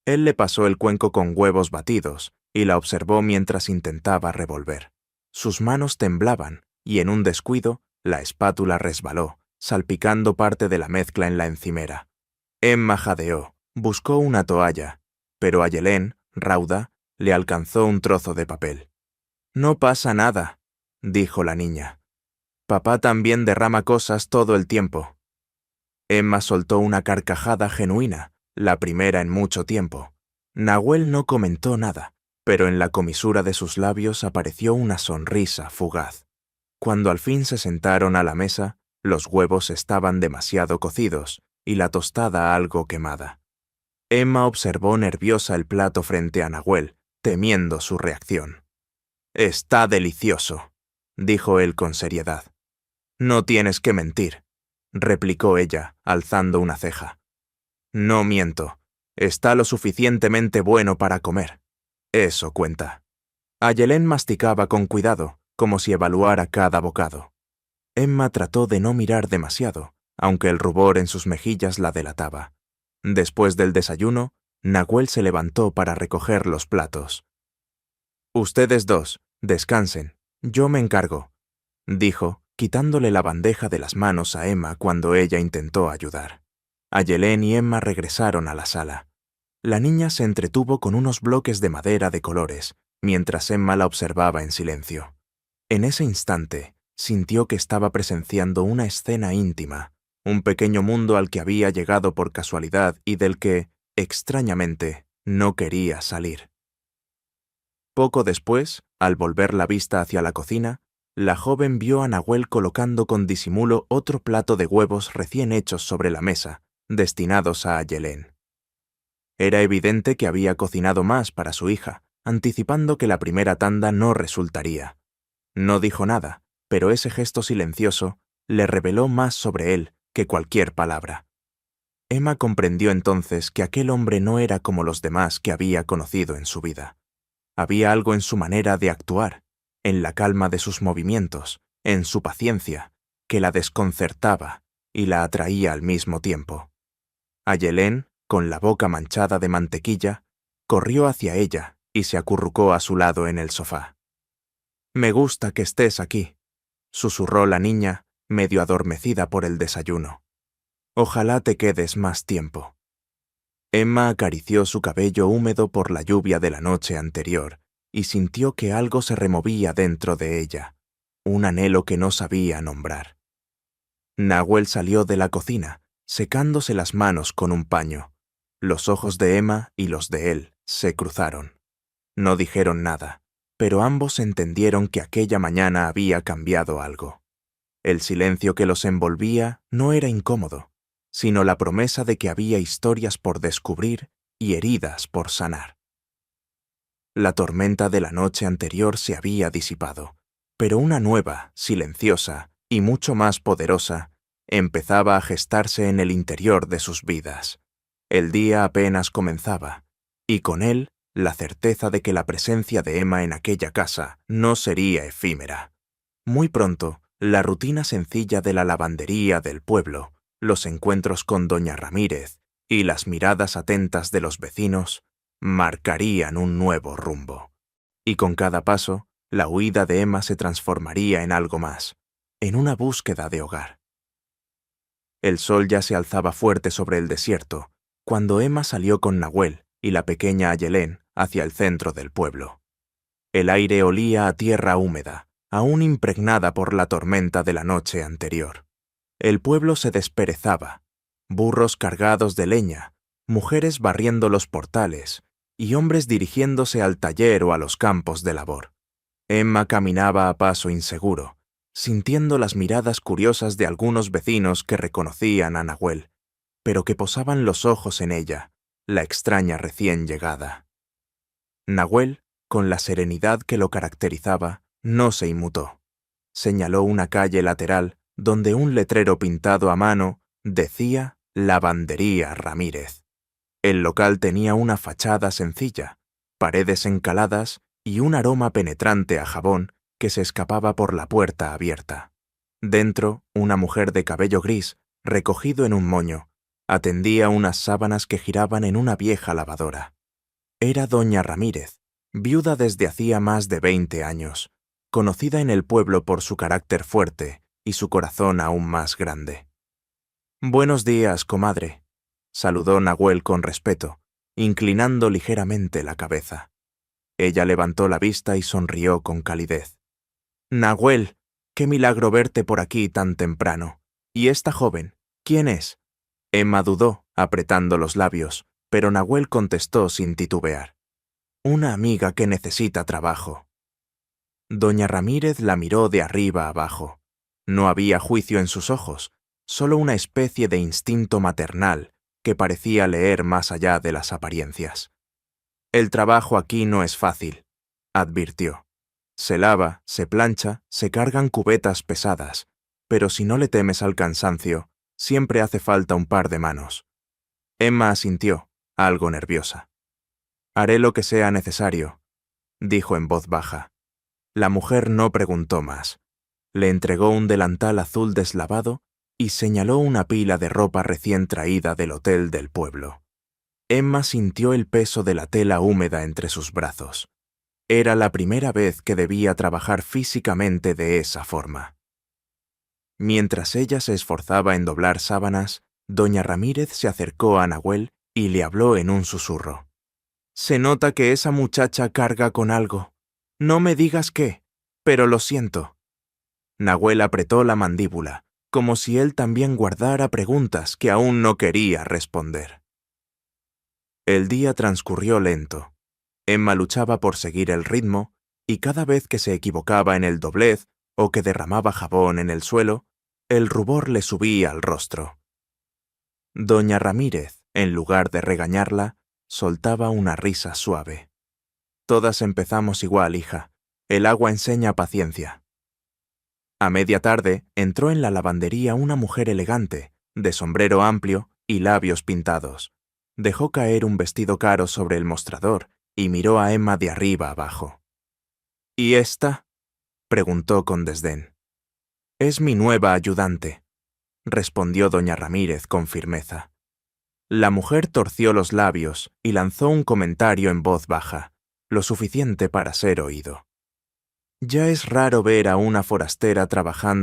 Él le pasó el cuenco con huevos batidos y la observó mientras intentaba revolver. Sus manos temblaban y en un descuido la espátula resbaló, salpicando parte de la mezcla en la encimera. Emma jadeó, buscó una toalla, pero Ayelén, rauda, le alcanzó un trozo de papel. «No pasa nada», dijo la niña. «Papá también derrama cosas todo el tiempo». Emma soltó una carcajada genuina, la primera en mucho tiempo. Nahuel no comentó nada, pero en la comisura de sus labios apareció una sonrisa fugaz. Cuando al fin se sentaron a la mesa, los huevos estaban demasiado cocidos y la tostada algo quemada. Emma observó nerviosa el plato frente a Nahuel, temiendo su reacción. «Está delicioso», dijo él con seriedad. «No tienes que mentir», replicó ella, alzando una ceja. «No miento. Está lo suficientemente bueno para comer. Eso cuenta». Ayelén masticaba con cuidado, como si evaluara cada bocado. Emma trató de no mirar demasiado, aunque el rubor en sus mejillas la delataba. Después del desayuno, Nahuel se levantó para recoger los platos. «Ustedes dos, descansen. Yo me encargo», dijo, quitándole la bandeja de las manos a Emma cuando ella intentó ayudar. Ayelén y Emma regresaron a la sala. La niña se entretuvo con unos bloques de madera de colores, mientras Emma la observaba en silencio. En ese instante, sintió que estaba presenciando una escena íntima, un pequeño mundo al que había llegado por casualidad y del que, extrañamente, no quería salir. Poco después, al volver la vista hacia la cocina, la joven vio a Nahuel colocando con disimulo otro plato de huevos recién hechos sobre la mesa, destinados a Ayelén. Era evidente que había cocinado más para su hija, anticipando que la primera tanda no resultaría. No dijo nada, pero ese gesto silencioso le reveló más sobre él que cualquier palabra. Emma comprendió entonces que aquel hombre no era como los demás que había conocido en su vida. Había algo en su manera de actuar, en la calma de sus movimientos, en su paciencia, que la desconcertaba y la atraía al mismo tiempo. Ayelén, con la boca manchada de mantequilla, corrió hacia ella y se acurrucó a su lado en el sofá. «Me gusta que estés aquí», susurró la niña, medio adormecida por el desayuno. Ojalá te quedes más tiempo. Emma acarició su cabello húmedo por la lluvia de la noche anterior y sintió que algo se removía dentro de ella, un anhelo que no sabía nombrar. Nahuel salió de la cocina, secándose las manos con un paño. Los ojos de Emma y los de él se cruzaron. No dijeron nada, pero ambos entendieron que aquella mañana había cambiado algo. El silencio que los envolvía no era incómodo, sino la promesa de que había historias por descubrir y heridas por sanar. La tormenta de la noche anterior se había disipado, pero una nueva, silenciosa y mucho más poderosa empezaba a gestarse en el interior de sus vidas. El día apenas comenzaba, y con él la certeza de que la presencia de Emma en aquella casa no sería efímera. Muy pronto, la rutina sencilla de la lavandería del pueblo, los encuentros con doña Ramírez y las miradas atentas de los vecinos marcarían un nuevo rumbo. Y con cada paso, la huida de Emma se transformaría en algo más, en una búsqueda de hogar. El sol ya se alzaba fuerte sobre el desierto, cuando Emma salió con Nahuel y la pequeña Ayelén hacia el centro del pueblo. El aire olía a tierra húmeda, aún impregnada por la tormenta de la noche anterior. El pueblo se desperezaba, burros cargados de leña, mujeres barriendo los portales y hombres dirigiéndose al taller o a los campos de labor. Emma caminaba a paso inseguro, sintiendo las miradas curiosas de algunos vecinos que reconocían a Nahuel, pero que posaban los ojos en ella, la extraña recién llegada. Nahuel, con la serenidad que lo caracterizaba, no se inmutó. Señaló una calle lateral donde un letrero pintado a mano decía Lavandería Ramírez. El local tenía una fachada sencilla, paredes encaladas y un aroma penetrante a jabón que se escapaba por la puerta abierta. Dentro, una mujer de cabello gris, recogido en un moño, atendía unas sábanas que giraban en una vieja lavadora. Era doña Ramírez, viuda desde hacía más de 20 años, conocida en el pueblo por su carácter fuerte y su corazón aún más grande. «Buenos días, comadre», saludó Nahuel con respeto, inclinando ligeramente la cabeza. Ella levantó la vista y sonrió con calidez. «Nahuel, qué milagro verte por aquí tan temprano. ¿Y esta joven, quién es?» Emma dudó, apretando los labios, pero Nahuel contestó sin titubear. «Una amiga que necesita trabajo». Doña Ramírez la miró de arriba abajo. No había juicio en sus ojos, solo una especie de instinto maternal que parecía leer más allá de las apariencias. «El trabajo aquí no es fácil», advirtió. «Se lava, se plancha, se cargan cubetas pesadas, pero si no le temes al cansancio, siempre hace falta un par de manos». Emma asintió, algo nerviosa. «Haré lo que sea necesario», dijo en voz baja. La mujer no preguntó más. Le entregó un delantal azul deslavado y señaló una pila de ropa recién traída del hotel del pueblo. Emma sintió el peso de la tela húmeda entre sus brazos. Era la primera vez que debía trabajar físicamente de esa forma. Mientras ella se esforzaba en doblar sábanas, doña Ramírez se acercó a Nahuel y le habló en un susurro. «Se nota que esa muchacha carga con algo. No me digas qué, pero lo siento». Nahuel apretó la mandíbula, como si él también guardara preguntas que aún no quería responder. El día transcurrió lento. Emma luchaba por seguir el ritmo, y cada vez que se equivocaba en el doblez o que derramaba jabón en el suelo, el rubor le subía al rostro. Doña Ramírez, en lugar de regañarla, soltaba una risa suave. «Todas empezamos igual, hija. El agua enseña paciencia». A media tarde entró en la lavandería una mujer elegante, de sombrero amplio y labios pintados. Dejó caer un vestido caro sobre el mostrador y miró a Emma de arriba abajo. «¿Y esta?», preguntó con desdén. «Es mi nueva ayudante», respondió doña Ramírez con firmeza. La mujer torció los labios y lanzó un comentario en voz baja, lo suficiente para ser oído. Ya es raro ver a una forastera trabajando